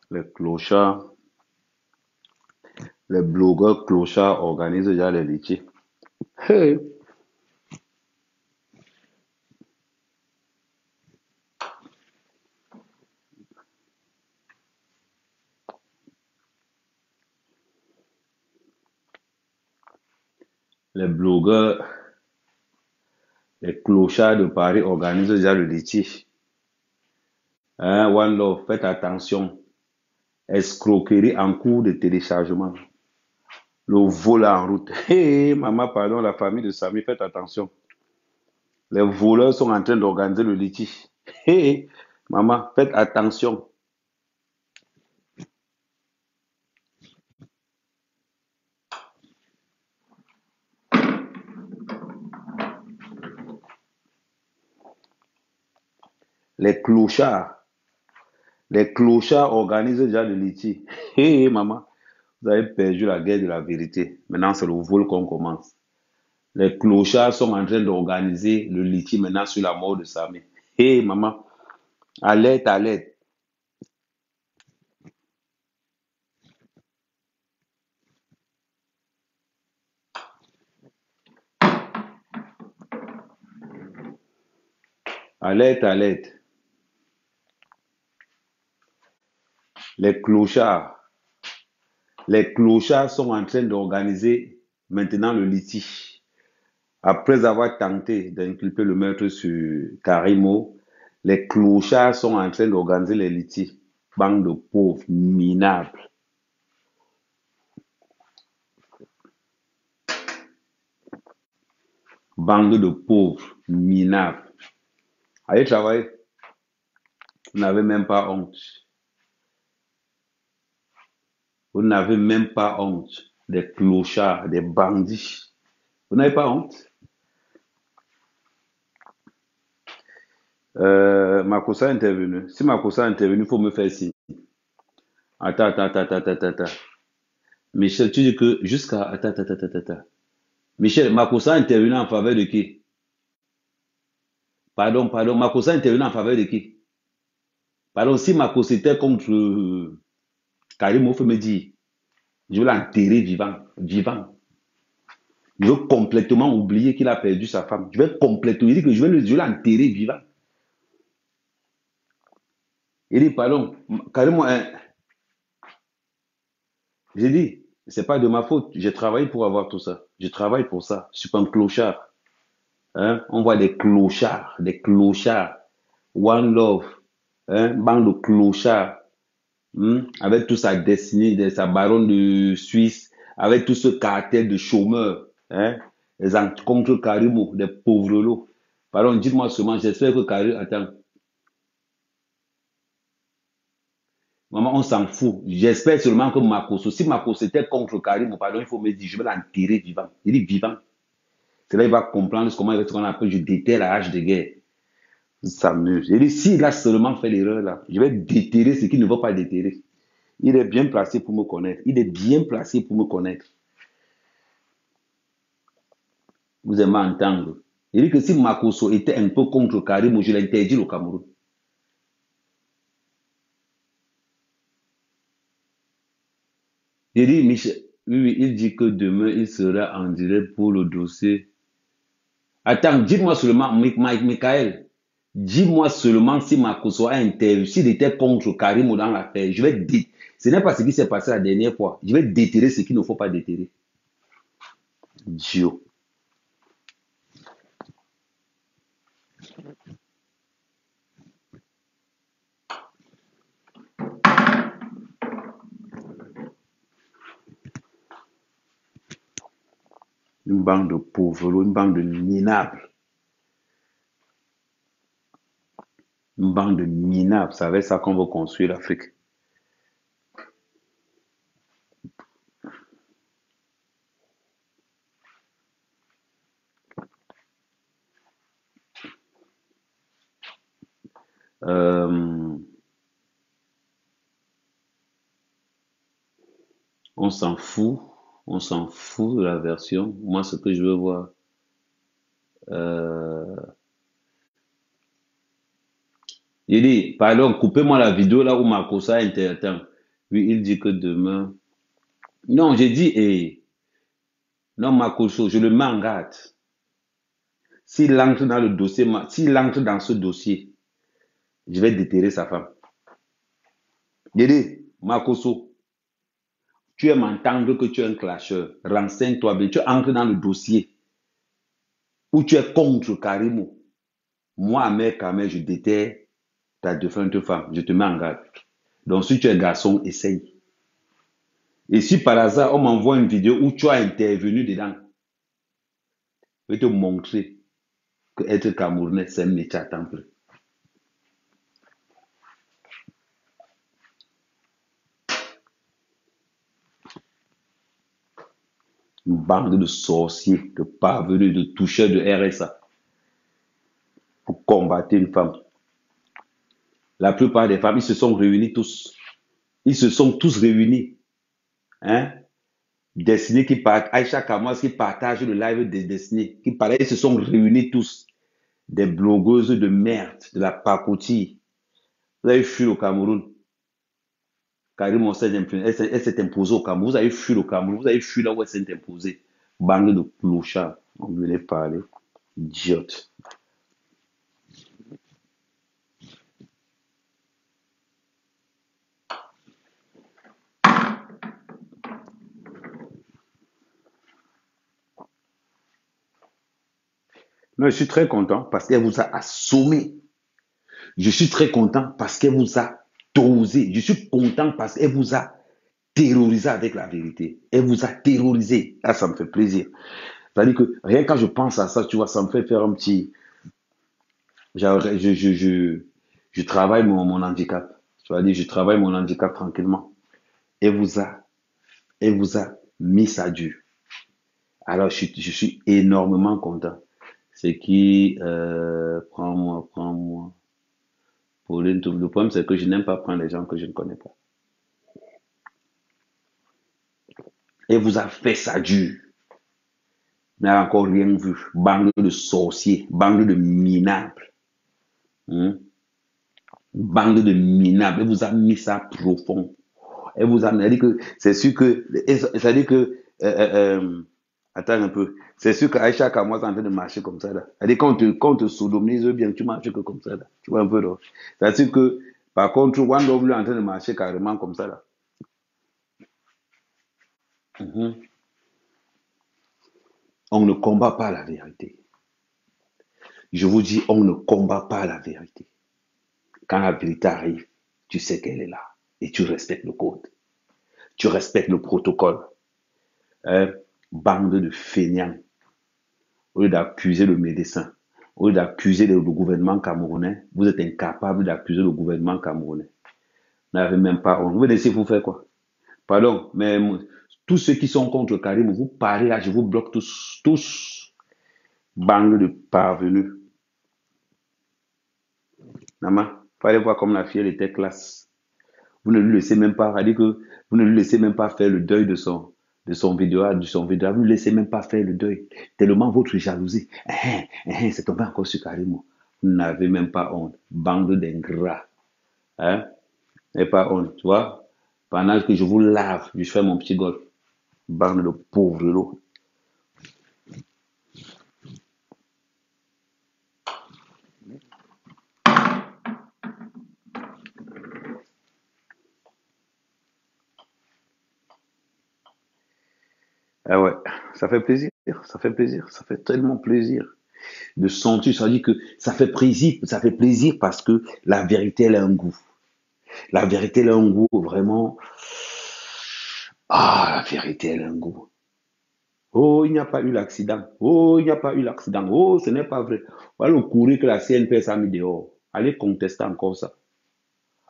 Les clochards, les blogueurs clochards organisent déjà les litiges. Hey, les blogueurs, les clochards de Paris organisent déjà le litige. Hein, One Love, faites attention. Escroquerie en cours de téléchargement. Le vol en route. Hé, maman, pardon, la famille de Samy, faites attention. Les voleurs sont en train d'organiser le litige. Hé, maman, faites attention. Les clochards, les clochards organisent déjà le litige. Hé, maman, vous avez perdu la guerre de la vérité. Maintenant, c'est le vol qu'on commence. Les clochards sont en train d'organiser le litige maintenant sur la mort de Samy. Hé, maman, alerte, alerte. Alerte, alerte. Les clochards, les clochards sont en train d'organiser maintenant le litige. Après avoir tenté d'inculper le meurtre sur Karimo, les clochards sont en train d'organiser les litiges. Bande de pauvres minables. Bande de pauvres minables. Allez travailler. Vous n'avez même pas honte. Vous n'avez même pas honte. Des clochards, des bandits. Vous n'avez pas honte. Makossa est intervenu. Si Makossa est intervenu, il faut me faire signe. Attends. Michel, tu dis que jusqu'à... Attends. Michel, Makossa est intervenu en faveur de qui? Pardon. Makossa est intervenu en faveur de qui? Pardon, si Makossa était contre Karim Ofe me dit, je vais l'enterrer vivant. Je veux complètement oublier qu'il a perdu sa femme. Je vais complètement, il dit que je vais l'enterrer vivant. Il dit, pardon, Karim, j'ai dit, c'est pas de ma faute. J'ai travaillé pour avoir tout ça. Je travaille pour ça. Je suis pas un clochard. Hein? On voit des clochards. One Love, hein? Bande de clochards. Avec toute sa destinée, sa baronne de Suisse, avec tout ce caractère de chômeur, hein, les contre Karimo, des pauvres lots. Pardon, dites-moi seulement, j'espère que Karim, attends, maman, on s'en fout. J'espère seulement que Makoso, si Makoso était contre Karimo, pardon, il faut me dire, je vais l'enterrer vivant. Il dit vivant. C'est là il va comprendre comment ce qu'on appelle, je déterre la hache de guerre. Il s'amuse. Il dit, s'il a seulement fait l'erreur là, je vais déterrer ce qu'il ne veut pas déterrer. Il est bien placé pour me connaître. Il est bien placé pour me connaître. Vous aimez entendre. Il dit que si Makoso était un peu contre Karim, je l'interdis au Cameroun. Il dit, Michel, oui, il dit que demain, il sera en direct pour le dossier. Attends, dis-moi seulement, Michael, dis-moi seulement si Makoso a intervenu, s'il était contre Karim dans l'affaire. Ce n'est pas ce qui s'est passé la dernière fois. Je vais déterrer ce qu'il ne faut pas déterrer. Dieu. Une bande de pauvres, une bande de minables. Une bande de minables. C'est avec ça qu'on va construire l'Afrique. Euh, on s'en fout. On s'en fout de la version. Moi, ce que je veux voir. Euh, il dit, pardon, coupez-moi la vidéo là où Makossa intervient. Oui, il dit que demain. Non, j'ai dit, non, Makoso, je le mets en garde. S'il entre dans le dossier, s'il entre dans ce dossier, je vais déterrer sa femme. J'ai dit, Makoso, tu aimes entendre que tu es un clasheur. Renseigne-toi bien. Tu entres dans le dossier où tu es contre Karimo. Moi, Ahmed Kamel, je déterre ta défunte femme. Je te mets en garde. Donc, si tu es garçon, essaye. Et si par hasard, on m'envoie une vidéo où tu as intervenu dedans, je vais te montrer que être Camerounais, c'est un métier à temps plein. Une bande de sorciers, de parvenus, de toucheurs de RSA pour combattre une femme. La plupart des femmes, ils se sont réunis tous. Ils se sont tous réunis. Hein? Destiné qui part, Aïcha Kamas qui partage le live de Destiné, qui parlait, ils se sont réunis tous. Des blogueuses de merde, de la pacotille. Vous avez fui au Cameroun. Karim elle s'est imposée au Cameroun. Vous avez fui au Cameroun. Vous avez fui là où elle s'est imposée. Bande de clochards. On venait parler. Idiote. Non, je suis très content parce qu'elle vous a assommé. Je suis très content parce qu'elle vous a dosé. Je suis content parce qu'elle vous a terrorisé avec la vérité. Elle vous a terrorisé. Ah, ça me fait plaisir. C'est-à-dire que rien quand je pense à ça, tu vois, ça me fait faire un petit. Je travaille mon handicap. Tu vas dire, je travaille mon handicap tranquillement. Elle vous a, elle vous a mis ça dur. Alors, je suis énormément content. C'est qui, prends-moi. Pauline, le problème, c'est que je n'aime pas prendre les gens que je ne connais pas. Elle vous a fait ça dur. N'a encore rien vu. Bande de sorciers, bande de minables. Hein? Bande de minables. Elle vous a mis ça profond. Elle vous a dit que c'est sûr que. Ça dit que. Attends un peu. C'est sûr qu'Aïcha Kamois est en train de marcher comme ça. Là. Elle dit quand on te sodomise bien, tu marches que comme ça. Là. Tu vois un peu. C'est sûr que. Par contre, One Love est en train de marcher carrément comme ça. Là. Mhm. On ne combat pas la vérité. Je vous dis, on ne combat pas la vérité. Quand la vérité arrive, tu sais qu'elle est là. Et tu respectes le code. Tu respectes le protocole. Hein? Bande de feignants. Au lieu d'accuser le médecin, au lieu d'accuser le gouvernement camerounais, vous êtes incapable d'accuser le gouvernement camerounais. Vous n'avez même pas honte. Vous laissez vous faire quoi? Pardon, mais tous ceux qui sont contre Karim, vous parlez là, je vous bloque tous. Tous. Bande de parvenus. Maman, fallait voir comme la fille elle était classe. Vous ne lui laissez même pas, elle dit que vous ne lui laissez même pas faire le deuil de son vidéo, Vous ne lui laissez même pas faire le deuil. Tellement votre jalousie. C'est tombé encore sur Karim. Vous n'avez même pas honte. Bande d'ingrats. Hein? Et pas honte, tu vois? Pendant que je vous lave, je fais mon petit golf. Bande de pauvres lots. Ah ouais, ça fait plaisir, ça fait plaisir, ça fait tellement plaisir de sentir, ça dit que ça fait plaisir parce que la vérité, elle a un goût. La vérité, elle a un goût vraiment. Ah, la vérité, elle a un goût. Oh, il n'y a pas eu l'accident. Oh, il n'y a pas eu l'accident. Oh, ce n'est pas vrai. Voilà le courrier que la CNPS a mis dehors. Allez contester encore ça.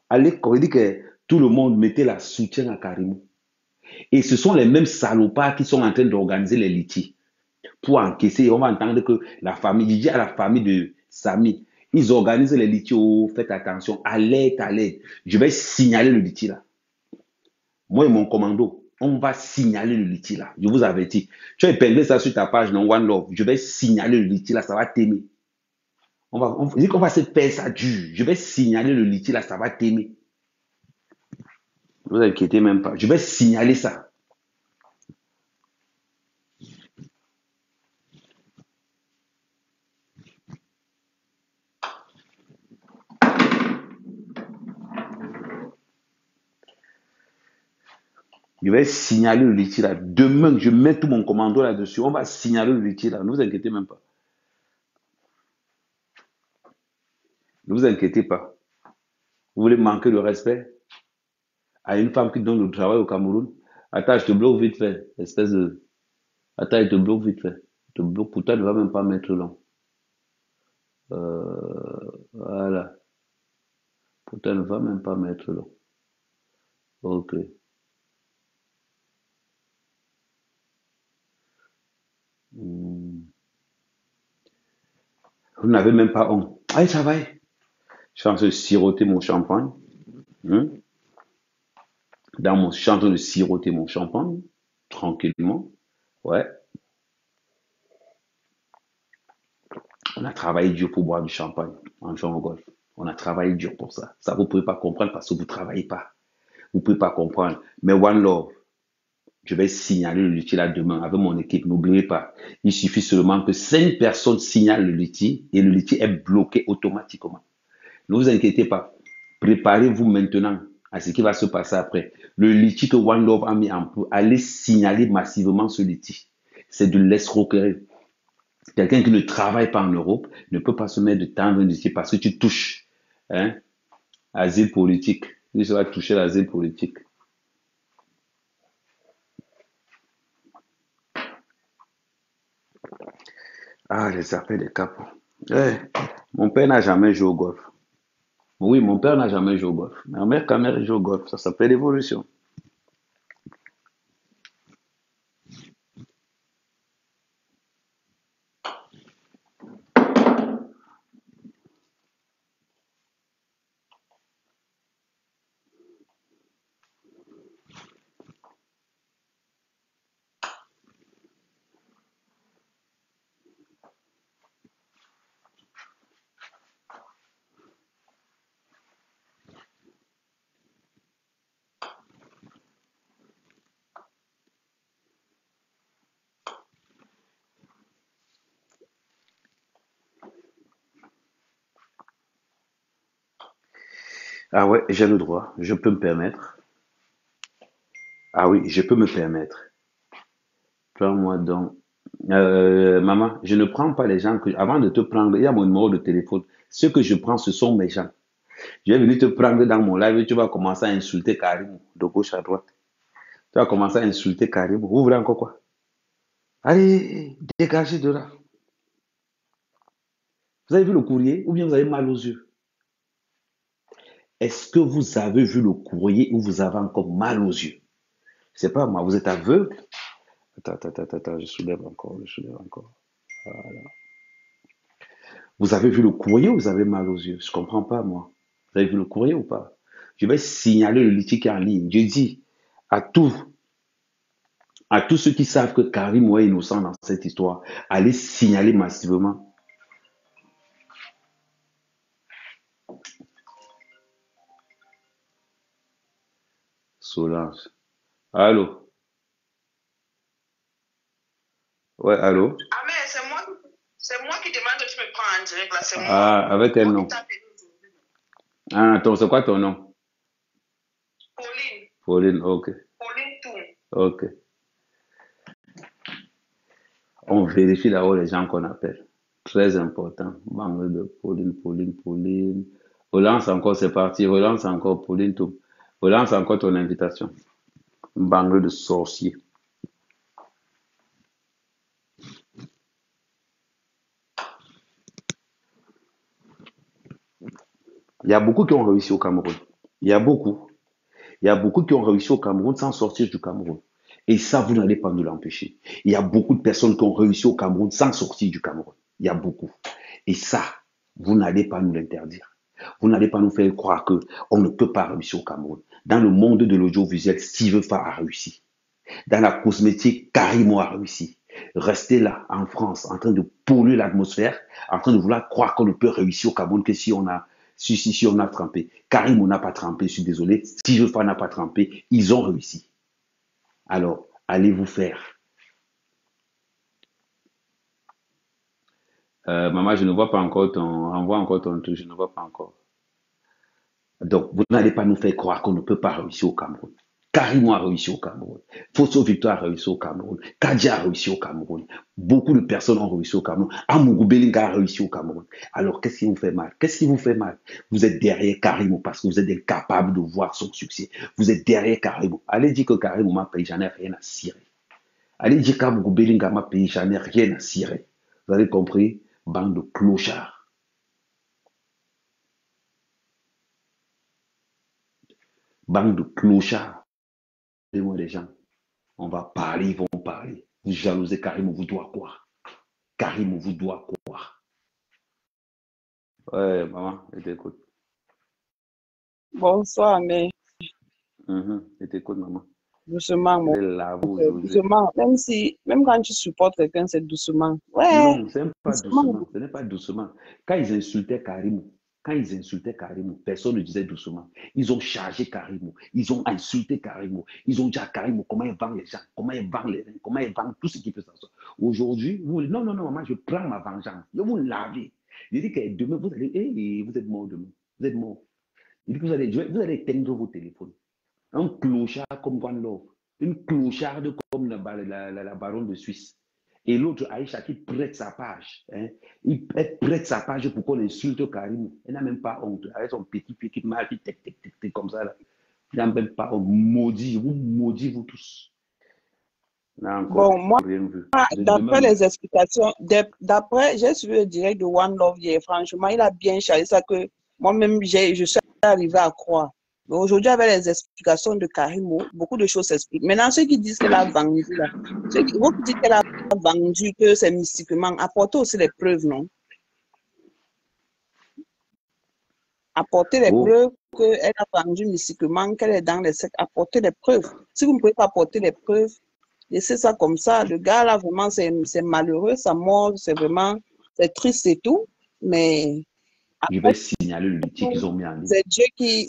Allez, on dit que tout le monde mettait la soutien à Karimou. Et ce sont les mêmes salopards qui sont en train d'organiser les litiges pour encaisser. On va entendre que la famille, il dit à la famille de Samy, ils organisent les litiges. Oh, faites attention, alerte, alerte. Je vais signaler le litige là. Moi et mon commando, on va signaler le litige là. Je vous avertis. Tu as épinglé ça sur ta page, non, One Love. Je vais signaler le litige là, ça va t'aimer. On dit qu'on va se faire ça dur. Je vais signaler le litige là, ça va t'aimer. Ne vous inquiétez même pas. Je vais signaler ça. Je vais signaler le litige là. Demain, je mets tout mon commando là-dessus. On va signaler le litige là. Ne vous inquiétez même pas. Ne vous inquiétez pas. Vous voulez manquer de respect à une femme qui donne le travail au Cameroun? Attends, je te bloque vite fait. Espèce de. Attends, je te bloque vite fait. Je te bloque. Pourtant, ne va même pas mettre long. Voilà. Pourtant, ne va même pas mettre long. Ok. Hmm. Vous n'avez même pas honte. Allez, ça va. Je suis en train de siroter mon champagne. Hein. Je suis en train de siroter mon champagne. Tranquillement. Ouais. On a travaillé dur pour boire du champagne en jouant au golf. On a travaillé dur pour ça. Ça, vous ne pouvez pas comprendre parce que vous ne travaillez pas. Vous ne pouvez pas comprendre. Mais One Love, je vais signaler le litige là demain avec mon équipe. N'oubliez pas. Il suffit seulement que 5 personnes signalent le litige et le litige est bloqué automatiquement. Ne vous inquiétez pas. Préparez-vous maintenant à ce qui va se passer après. Le litige que One Love a mis en place, allez signaler massivement ce litige. C'est de l'escroquerie. Quelqu'un qui ne travaille pas en Europe ne peut pas se mettre de temps ici parce que tu touches, hein, asile politique. Il va toucher l'asile politique. Ah, les appels des capos. Eh, mon père n'a jamais joué au golf. Oui, mon père n'a jamais joué au golf. Ma mère, quand même, joue au golf. Ça s'appelle l'évolution. Ah ouais, j'ai le droit. Je peux me permettre. Ah oui, je peux me permettre. Prends-moi donc. Maman, je ne prends pas les gens que. Avant de te prendre, il y a mon numéro de téléphone. Ceux que je prends, ce sont mes gens. Je vais venir te prendre dans mon live et tu vas commencer à insulter Karim de gauche à droite. Tu vas commencer à insulter Karim. Vous voulez encore quoi? Allez, dégagez de là. Vous avez vu le courrier ou bien vous avez mal aux yeux? Est-ce que vous avez vu le courrier ou vous avez encore mal aux yeux? C'est pas moi, vous êtes aveugle. Attends, je soulève encore, je soulève encore. Voilà. Vous avez vu le courrier ou vous avez mal aux yeux? Je comprends pas, moi. Vous avez vu le courrier ou pas? Je vais signaler le litige en ligne. Je dis à tous ceux qui savent que Karim est innocent dans cette histoire, allez signaler massivement. Solange. Allô? Ouais, allô? Ah, mais c'est moi qui demande que tu me prends en direct, là, c'est moi. Ah, avec quel nom? Ah, attends, c'est quoi ton nom? Pauline. Pauline, ok. Pauline Toum. Ok. On vérifie là-haut les gens qu'on appelle. Très important. Banque de Pauline. Relance encore, c'est parti. Relance encore, Pauline, tout. Relance encore ton invitation. Banque de sorciers. Il y a beaucoup qui ont réussi au Cameroun. Il y a beaucoup. Il y a beaucoup qui ont réussi au Cameroun sans sortir du Cameroun. Et ça, vous n'allez pas nous l'empêcher. Il y a beaucoup de personnes qui ont réussi au Cameroun sans sortir du Cameroun. Il y a beaucoup. Et ça, vous n'allez pas nous l'interdire. Vous n'allez pas nous faire croire que on ne peut pas réussir au Cameroun. Dans le monde de l'audiovisuel, Steve Fa a réussi. Dans la cosmétique, Karimo a réussi. Rester là, en France, en train de polluer l'atmosphère, en train de vouloir croire qu'on ne peut réussir au Cameroun que si on a Si on a trempé. Karim, on n'a pas trempé, je suis désolé. Si Jofa n'a pas trempé, ils ont réussi. Alors, allez vous faire. Maman, je ne vois pas encore renvoie encore ton truc, je ne vois pas encore. Donc, vous n'allez pas nous faire croire qu'on ne peut pas réussir au Cameroun. Karim a réussi au Cameroun. Fosso Victor a réussi au Cameroun. Kadja a réussi au Cameroun. Beaucoup de personnes ont réussi au Cameroun. Amourou Belinga a réussi au Cameroun. Alors, qu'est-ce qui vous fait mal? Qu'est-ce qui vous fait mal? Vous êtes derrière Karim parce que vous êtes incapable de voir son succès. Vous êtes derrière Karim. Allez dire que Karim m'a payé, j'en ai rien à cirer. Allez dire qu'Amourou Belinga m'a payé, j'en ai rien à cirer. Vous avez compris? Bande de clochards. Bande de clochards. Moi les gens. On va parler, ils vont parler. Vous jalousez Karim, on vous doit quoi? Karim, on vous doit quoi? Ouais, maman, je t'écoute. Bonsoir, mais Je t'écoute, maman. doucement, mon Là, vous frère, osez. doucement. Même quand tu supportes quelqu'un, c'est doucement. Ouais, Non, ce n'est pas doucement. doucement. Ce n'est pas doucement. Quand ils insultaient Karim, personne ne disait doucement. Ils ont chargé Karim. Ils ont insulté Karim. Ils ont dit à Karim comment il vend les gens, comment il vend les reins, comment il vend tout ce qui peut s'asseoir. Aujourd'hui, non, maman, je prends ma vengeance. Je vous lavez. Je dis que demain, vous allez, vous êtes mort demain. Vous êtes mort. Il dit que vous allez éteindre vos téléphones. Un clochard comme One Love. Une clocharde comme la baronne de Suisse. Et l'autre, Aïcha, qui prête sa page. Hein. Il prête sa page pour qu'on insulte Karim. Elle n'a même pas honte. Avec son petit mal qui tic, comme ça. Là. Il n'a même pas honte. Maudit, vous tous. Là encore, Bon, moi, rien vu. d'après les explications, d'après, j'ai suivi le direct de One Love hier. Franchement, il a bien chargé ça que moi-même, je suis arrivé à croire. Mais aujourd'hui, avec les explications de Karimo, beaucoup de choses s'expliquent. Maintenant, ceux qui disent qu'elle a vendu, là, vous qui dites qu'elle a vendu, que c'est mystiquement, apportez aussi les preuves, non? Apporter les preuves qu'elle a vendu mystiquement, qu'elle est dans les sectes. Apporter les preuves. Si vous ne pouvez pas apporter les preuves, laissez ça comme ça. Le gars, là, vraiment, c'est malheureux. Sa mort, c'est vraiment, c'est triste et tout. Mais je vais signaler le litige qu'ils ont mis en ligne. C'est Dieu qui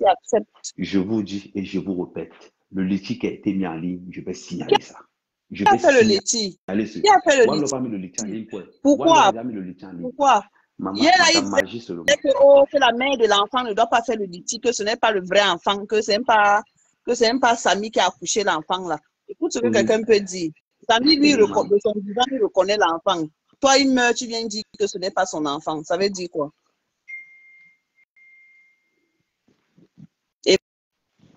accepte. Je vous dis et je vous répète, le litige qui a été mis en ligne, je vais signaler ça. Qui a fait le litige? Qui a fait le litige? Pourquoi? Pourquoi? Hier, là, il disait que la mère de l'enfant ne doit pas faire le litige, que ce n'est pas le vrai enfant, que ce n'est pas Samy qui a accouché l'enfant là. Écoute ce que quelqu'un peut dire. Samy, lui, de son vivant, il reconnaît l'enfant. Toi, il meurt, tu viens dire que ce n'est pas son enfant. Ça veut dire quoi? Et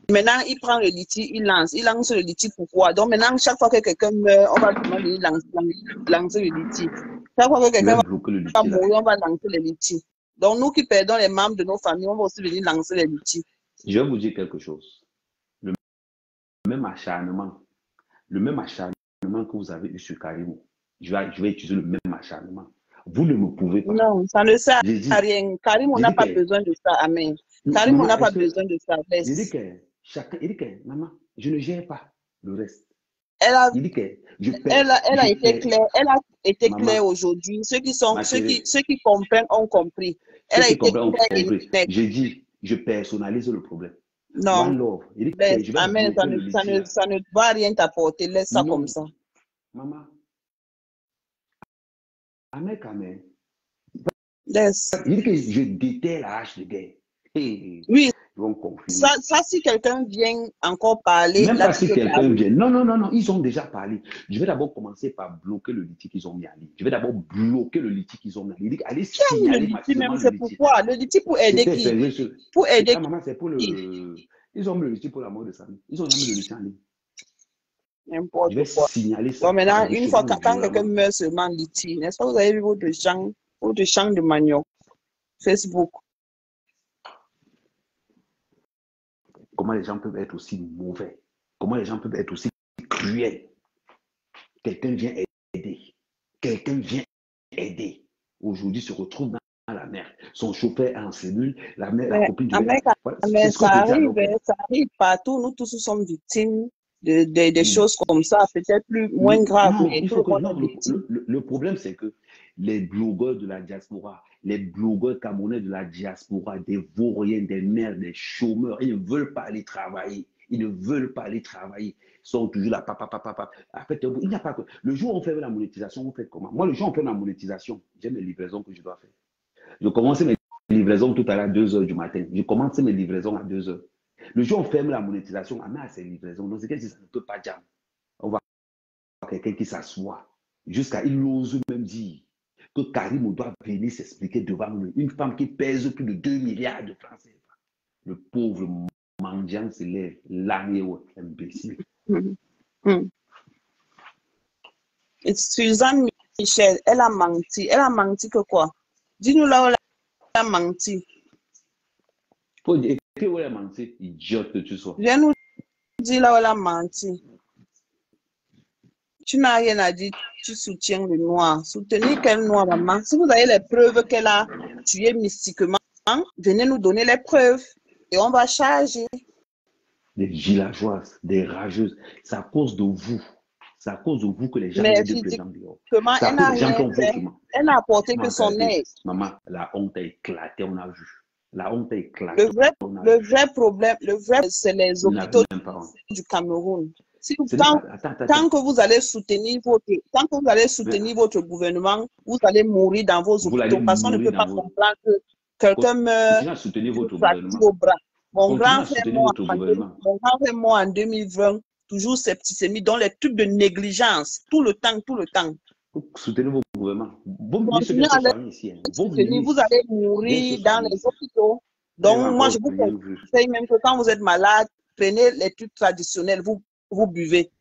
maintenant, il prend le litige, il lance le litige. Pourquoi? Donc maintenant, chaque fois que quelqu'un meurt, on va demander de lancer le litige. Chaque fois que quelqu'un va mourir, on va lancer le litige. Donc nous qui perdons les membres de nos familles, on va aussi venir lancer les litiges. Je vais vous dire quelque chose. Le même acharnement que vous avez eu sur Karim, je vais utiliser le même acharnement. Vous ne me pouvez pas. Non, ça ne sert à rien. Karim, on n'a pas besoin de ça. Amen. Karim, on n'a pas besoin de ça. Il dit que, maman, je ne gère pas le reste. Elle a été claire aujourd'hui. Ceux qui comprennent ont compris. Elle a été claire. J'ai dit, je personnalise le problème. Non. Amen, ça ne va rien t'apporter. Laisse ça comme ça. Maman. Amen. Laisse. Il dit que je déterre la hache de guerre. Oui. Ça, si quelqu'un vient encore parler. Même pas si quelqu'un vient. Non, ils ont déjà parlé. Je vais d'abord commencer par bloquer le litige qu'ils ont mis en ligne. Je vais d'abord bloquer le litige qu'ils ont mis en ligne. Allez signaler maximum le litige. Pourquoi? Le litige pour aider qui? Pour aider maman, c'est pour le... Ils ont mis le litige pour la mort de Samy. Ils ont jamais mis le litige en ligne. N'importe quoi. Je vais signaler ça. Donc maintenant, une fois quand quelqu'un meurt seulement litige, n'est-ce pas? Vous avez vu votre champ de manioc. Facebook. Comment les gens peuvent être aussi mauvais? Comment les gens peuvent être aussi cruels? Quelqu'un vient aider. Aujourd'hui, se retrouve dans la mer. Son chauffeur est en cellule, la copine du mais ça arrive partout. Nous tous sommes victimes des choses comme ça, peut-être moins graves. Non, il faut que, non, le problème, c'est que les blogueurs de la diaspora, les blogueurs camerounais de la diaspora, des vauriens, des mères, des chômeurs, ils ne veulent pas aller travailler. Ils ne veulent pas aller travailler. Ils sont toujours là, papa. En fait, il n'y a pas que. Le jour où on fait la monétisation, on fait comment? Moi, le jour où on fait la monétisation, j'ai mes livraisons que je dois faire. Je commence mes livraisons tout à l'heure à 2 h du matin. Je commence mes livraisons à 2 h. Le jour où on ferme la monétisation, on a ses livraisons. Donc, c'est que ça ne peut pas jam. On va avoir quelqu'un qui s'assoit. Jusqu'à, il ose même dire que Karim doit venir s'expliquer devant nous. Une femme qui pèse plus de 2 milliards de francs CFA. Le pauvre mendiant se lève, l'année imbécile. Suzanne Michel, elle a menti. Elle a menti que quoi? Dis-nous là où elle a menti. Faut dire où elle a menti, idiote que tu sois. Viens nous dire là où elle a menti. Tu n'as rien à dire, tu soutiens le noir. Soutenir quel noir, maman? Si vous avez les preuves qu'elle a tué mystiquement, venez nous donner les preuves et on va charger. Des villageoises, des rageuses, c'est à cause de vous. C'est à cause de vous que les gens mais de présent dehors. Elle n'a rien fait. Elle n'a apporté que son aide. Maman, la honte a éclaté, on a vu. La honte a éclaté. Le vrai problème, c'est les hôpitaux du Cameroun. Si vous, tant que vous allez soutenir votre gouvernement, vous allez mourir dans vos hôpitaux parce qu'on ne peut pas comprendre que quelqu'un meurt au bras. Mon grand frère mort en 2020, toujours septicémie, dans les trucs de négligence, tout le temps. Soutenez vos gouvernements. Vous allez mourir dans les hôpitaux. Donc, moi, je vous conseille même que quand vous êtes malade, prenez les trucs traditionnels, vous buvez.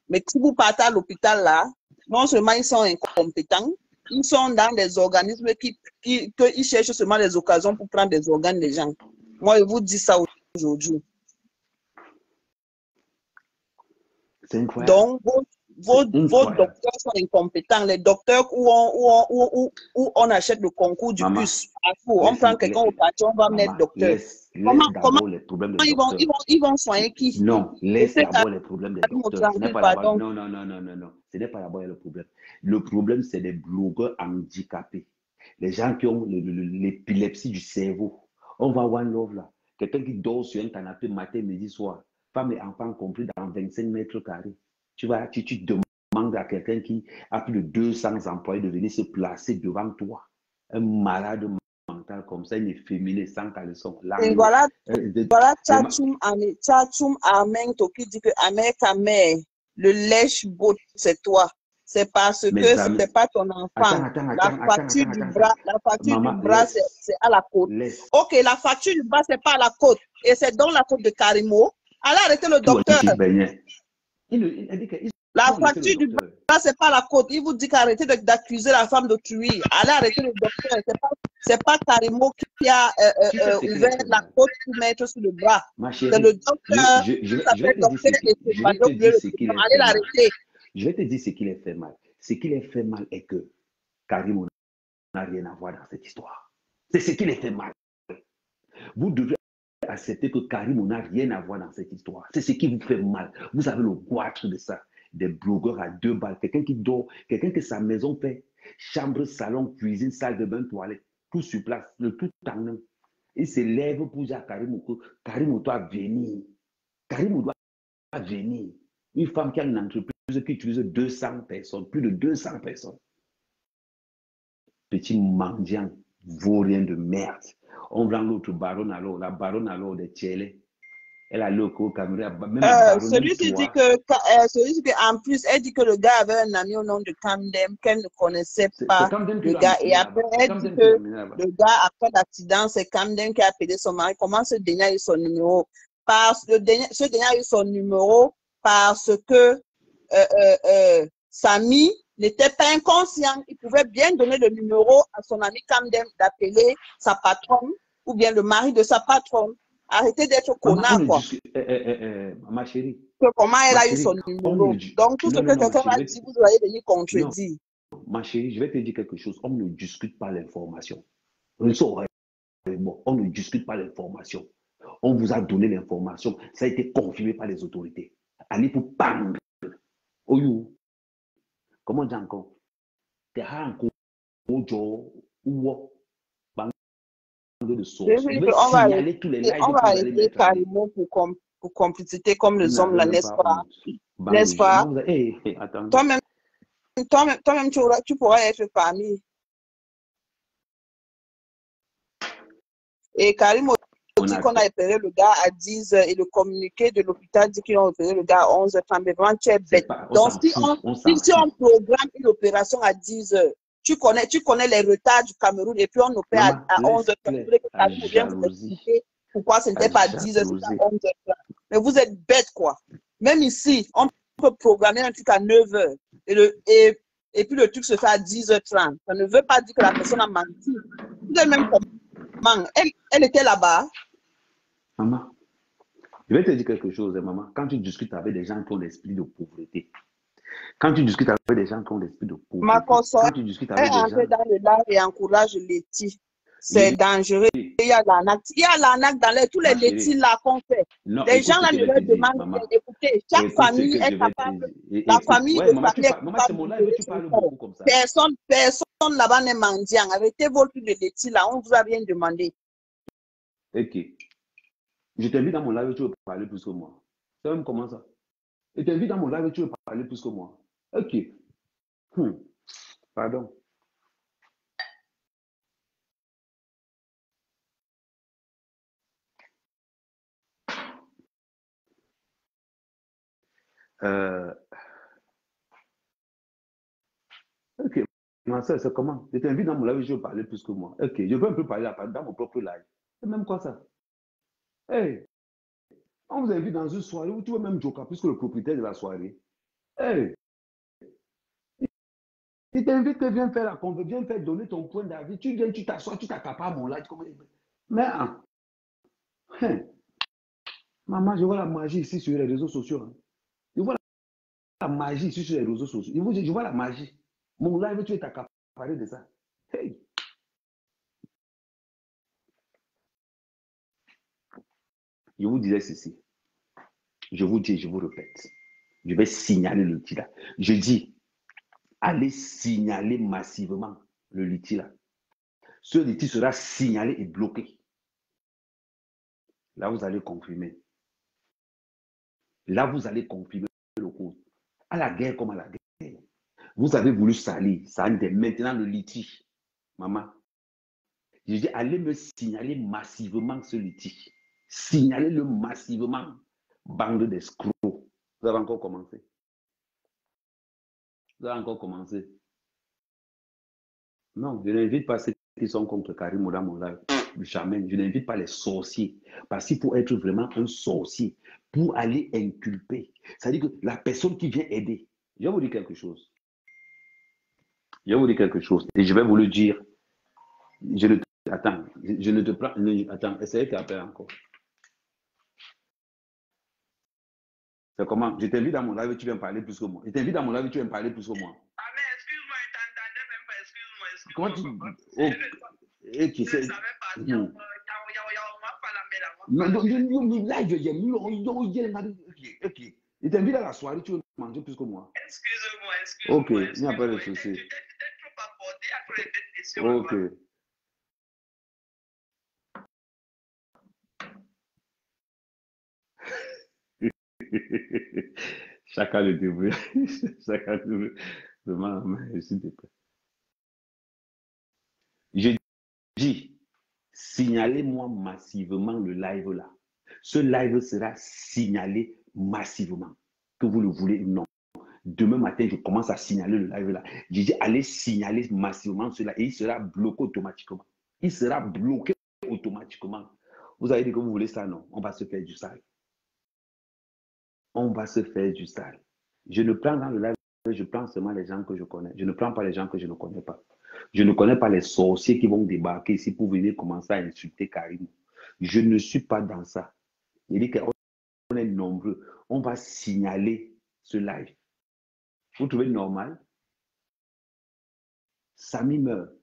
Mais si vous partez à l'hôpital là, non seulement ils sont incompétents, ils sont dans des organismes qui cherchent seulement des occasions pour prendre des organes des gens. Moi, je vous dis ça aujourd'hui. C'est incroyable. Donc, vos docteurs sont incompétents. Les docteurs où on achète le concours du bus. On prend quelqu'un au patron, on va mettre docteur. Comment ils vont soigner qui? Non, laisse d'abord les problèmes des docteurs. Ce n'est pas d'abord. Non. Ce n'est pas d'abord le problème. Le problème, c'est les blogueurs handicapés. Les gens qui ont l'épilepsie du cerveau. On va One Love là. Quelqu'un qui dort sur un canapé matin, midi, soir. Femme et enfant compris dans 25 mètres carrés. Tu demandes à quelqu'un qui a plus de 200 employés de venir se placer devant toi. Un malade mental comme ça, une efféminée sans caleçon. Et voilà Tchatoum Amen qui dit que Amen, le lèche-botte, c'est toi. C'est parce que ce n'est pas ton enfant. La facture du bras, c'est à la côte. Ok, la facture du bras, c'est pas à la côte. Et c'est dans la côte de Karimo. Allez arrêter le docteur. La facture du bras, c'est pas la côte. Il vous dit qu'arrêtez d'accuser la femme d'autrui. Allez arrêter le docteur. C'est pas Karimo qui a ouvert la côte pour mettre sur le bras. C'est le docteur qui s'appelle docteur et allez l'arrêter. Je vais te dire ce qu'il a fait mal. Ce qu'il a fait mal est que Karim n'a rien à voir dans cette histoire. C'est ce qu'il a fait mal. Vous devez accepter que Karim n'a rien à voir dans cette histoire. C'est ce qui vous fait mal. Vous avez le goitre de ça. Des blogueurs à 2 balles. Quelqu'un qui dort, quelqu'un que sa maison fait chambre, salon, cuisine, salle de bain, toilette. Tout sur place, le tout en un. Il se lève pour dire à Karim que Karim doit venir. Karim doit venir. Une femme qui a une entreprise qui utilise 200 personnes, plus de 200 personnes. Petit mendiant, vaurien de merde. On prend l'autre baronne alors, la baronne alors de Tchélé. Elle a le Cameroun. Celui qui dit en plus, elle dit que le gars avait un ami au nom de Camden, qu'elle ne connaissait pas le gars. Et après, elle dit que le gars, après l'accident, c'est Camden qui a appelé son mari. Comment ce dernier a eu son numéro? Ce dernier a eu son numéro parce que Samy n'était pas inconscient. Il pouvait bien donner le numéro à son ami Camden d'appeler sa patronne ou bien le mari de sa patronne. Arrêtez d'être connard, quoi. Ma chérie. Comment elle a eu son numéro? Donc, tout ce que quelqu'un a dit, vous allez venir contredire. Ma chérie, je vais te dire quelque chose. On ne discute pas l'information. On ne discute pas l'information. On vous a donné l'information. Ça a été confirmé par les autorités. Allez pour bang. Oyo. Comment on dit encore? T'es encore ou bang de sauce. Vous pouvez signaler tous les lives on que va vous allez mettre. carrément pour complicité comme les hommes là, n'est-ce pas? N'est-ce pas? Toi-même, tu pourras être parmi. Et Karim dit qu'on a opéré le gars à 10 h et le communiqué de l'hôpital dit qu'ils ont opéré le gars à 11 h. Mais vraiment, tu es bête. Donc, si on programme une opération à 10 h, tu connais les retards du Cameroun et puis on opère à 11 h. Pourquoi ce n'était pas à 10 h, c'était à 11 h. Mais vous êtes bête, quoi. Même ici, on peut programmer un truc à 9 h et puis le truc se fait à 10h30. Ça ne veut pas dire que la personne a menti. Vous êtes même comment? Elle était là-bas. Maman, je vais te dire quelque chose, maman. Quand tu discutes avec des gens qui ont l'esprit de pauvreté, quand tu discutes avec des gens qui ont l'esprit de pauvreté, ma consoeur est entrée dans le live et encourage Letty. C'est dangereux. Il y a l'arnaque. Il y a l'arnaque dans tous les Letty là qu'on fait. Les gens là ne leur demandent d'écouter. Chaque famille est capable. La famille de famille. Personne là-bas n'est mendiant. Arrêtez votre truc de Letty là. On ne vous a rien demandé. Ok. Je t'invite dans mon live et tu veux parler plus que moi. C'est même comment ça? Je t'invite dans mon live et tu veux parler plus que moi. Ok. Pardon. Ok. Ma soeur, c'est comment? Je t'invite dans mon live et tu veux parler plus que moi. Ok. Je veux un peu parler dans mon propre live. C'est même quoi ça? Hey. On vous invite dans une soirée où tu veux même joker plus que le propriétaire de la soirée. Hey. Il t'invite que viens faire la conversation, viens faire donner ton point d'avis. Tu viens, tu t'assois, tu t'accapares à mon live. Mais, maman, je vois la magie ici sur les réseaux sociaux. Hein. Je vois la magie ici sur les réseaux sociaux. Je vois la magie. Mon live, tu es accaparé de ça. Hey. Je vous disais ceci. Je vous dis, je vous répète. Je vais signaler le litige là. Je dis, allez signaler massivement le litige là. Ce litige sera signalé et bloqué. Là, vous allez confirmer. Là, vous allez confirmer le coup. À la guerre comme à la guerre. Vous avez voulu salir. Ça est maintenant le litige. Maman. Je dis, allez me signaler massivement ce litige. Signalez-le massivement. Bande d'escrocs. Vous avez encore commencé. Vous avez encore commencé. Non, je n'invite pas ceux qui sont contre Karim dans mon live. Jamais. Je n'invite pas les sorciers. Parce qu'il faut être vraiment un sorcier pour aller inculper. C'est-à-dire que la personne qui vient aider. Je vais vous dire quelque chose. Je vais vous dire quelque chose. Et je vais vous le dire. Attends, je ne te prends. Attends, essayez qu'après encore. C'est comment? Je t'invite dans mon live et tu viens parler plus que moi. Je t'invite dans mon live et tu viens parler plus que moi. Ah, mais excuse-moi, je t'entendais même pas, excuse-moi. Comment tu. Ok, c'est. Je savais pas. Non, ok. Je t'invite à la soirée, tu veux manger plus que moi. Excuse-moi. Ok, il n'y a pas de souci. Tu t'es trop apporté à tous les questions. Ok. Chacun le débrouille. Chacun le débrouille. Je dis, signalez-moi massivement le live là. Ce live sera signalé massivement. Que vous le voulez ou non. Demain matin, je commence à signaler le live là. Je dis, allez signaler massivement cela et il sera bloqué automatiquement. Il sera bloqué automatiquement. Vous avez dit que vous voulez ça, non? On va se faire du sale. On va se faire du sale. Je ne prends dans le live, je prends seulement les gens que je connais. Je ne prends pas les gens que je ne connais pas. Je ne connais pas les sorciers qui vont débarquer ici pour venir commencer à insulter Karim. Je ne suis pas dans ça. Il dit qu'on est nombreux. On va signaler ce live. Vous trouvez normal? Samy meurt.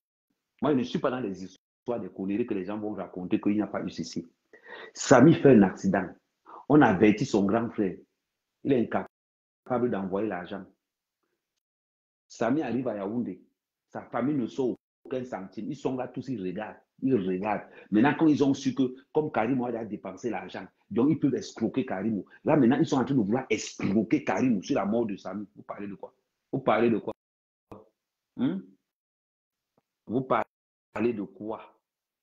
Moi, je ne suis pas dans les histoires des conneries que les gens vont raconter qu'il n'y a pas eu ceci. Samy fait un accident. On avertit son grand frère. Il est incapable d'envoyer l'argent. Samy arrive à Yaoundé. Sa famille ne sort aucun centime. Ils sont là tous, ils regardent. Ils regardent. Maintenant, quand ils ont su que, comme Karim a dépensé l'argent, donc ils peuvent escroquer Karim. Là, maintenant, ils sont en train de vouloir escroquer Karim sur la mort de Samy. Vous parlez de quoi? Vous parlez de quoi? Vous parlez de quoi?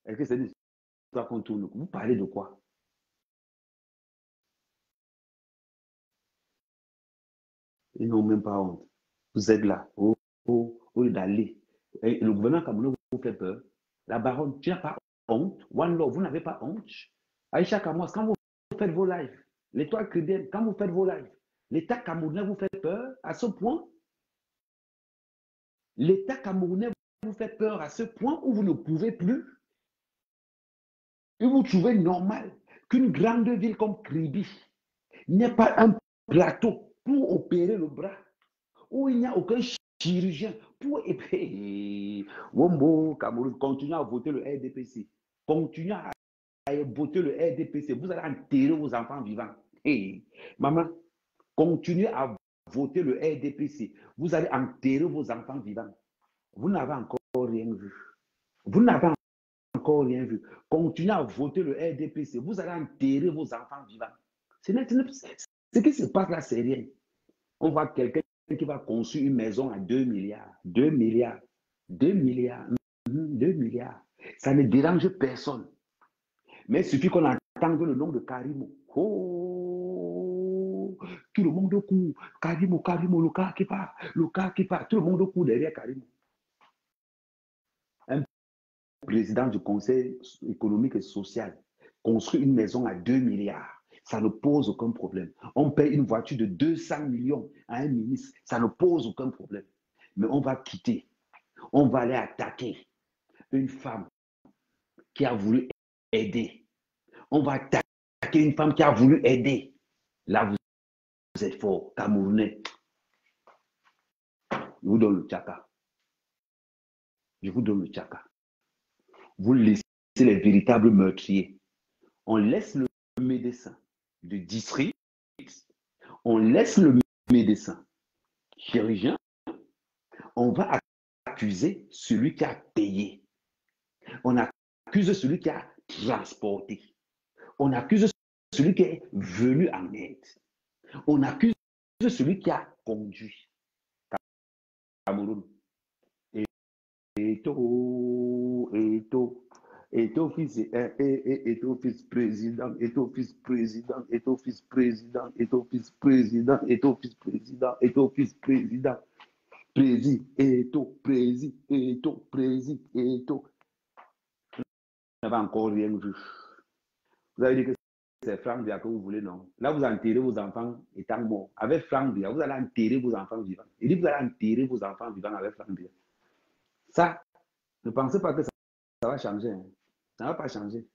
Est-ce que c'est une histoire qu'on tourne? Vous parlez de quoi? Ils n'ont même pas honte. Vous êtes là, au lieu d'aller. Le gouvernement camerounais vous fait peur. La baronne, tu n'as pas honte. One Love, vous n'avez pas honte. Aïcha Kamos, quand vous faites vos lives, l'étoile chrétienne, quand vous faites vos lives, l'État camerounais vous fait peur à ce point. L'État camerounais vous fait peur à ce point où vous ne pouvez plus. Et vous trouvez normal qu'une grande ville comme Kribi n'ait pas un plateau pour opérer le bras, où il n'y a aucun chirurgien pour épée. Wombo, Cameroun, continuez à voter le RDPC. Continuez à voter le RDPC. Vous allez enterrer vos enfants vivants. Hey, maman, continuez à voter le RDPC. Vous allez enterrer vos enfants vivants. Vous n'avez encore rien vu. Vous n'avez encore rien vu. Continuez à voter le RDPC. Vous allez enterrer vos enfants vivants. Ce qui se passe là, c'est rien. On voit quelqu'un qui va construire une maison à 2 milliards. 2 milliards. 2 milliards. 2 milliards. Ça ne dérange personne. Mais il suffit qu'on entende le nom de Karimo. Oh, tout le monde court. Karimo, Karimo, le cas qui part. Le cas qui part. Tout le monde court derrière Karimo. Un président du Conseil économique et social construit une maison à 2 milliards. Ça ne pose aucun problème. On paye une voiture de 200 millions à un ministre. Ça ne pose aucun problème. Mais on va quitter. On va aller attaquer une femme qui a voulu aider. On va attaquer une femme qui a voulu aider. Là, vous êtes fort, Camerounais. Je vous donne le tchaka. Je vous donne le tchaka. Vous laissez les véritables meurtriers. On laisse le médecin de district. On laisse le médecin chirurgien. On va accuser celui qui a payé. On accuse celui qui a transporté. On accuse celui qui est venu en aide. On accuse celui qui a conduit. Cameroun. Eto fils président, Eto fils président, Eto fils président, Eto fils président, Eto fils président, Eto fils président, prési, Eto, prési, Eto, prési, Eto. Vous n'avez encore rien vu. Vous avez dit que c'est Franck Bia que vous voulez, non? Là, vous enterrez vos enfants étant morts. Avec Franck Bia, vous allez enterrer vos enfants vivants. Il dit que vous allez enterrer vos enfants vivants avec Franck Bia. Ça, ne pensez pas que ça va changer. Hein. Ça ne va pas changer.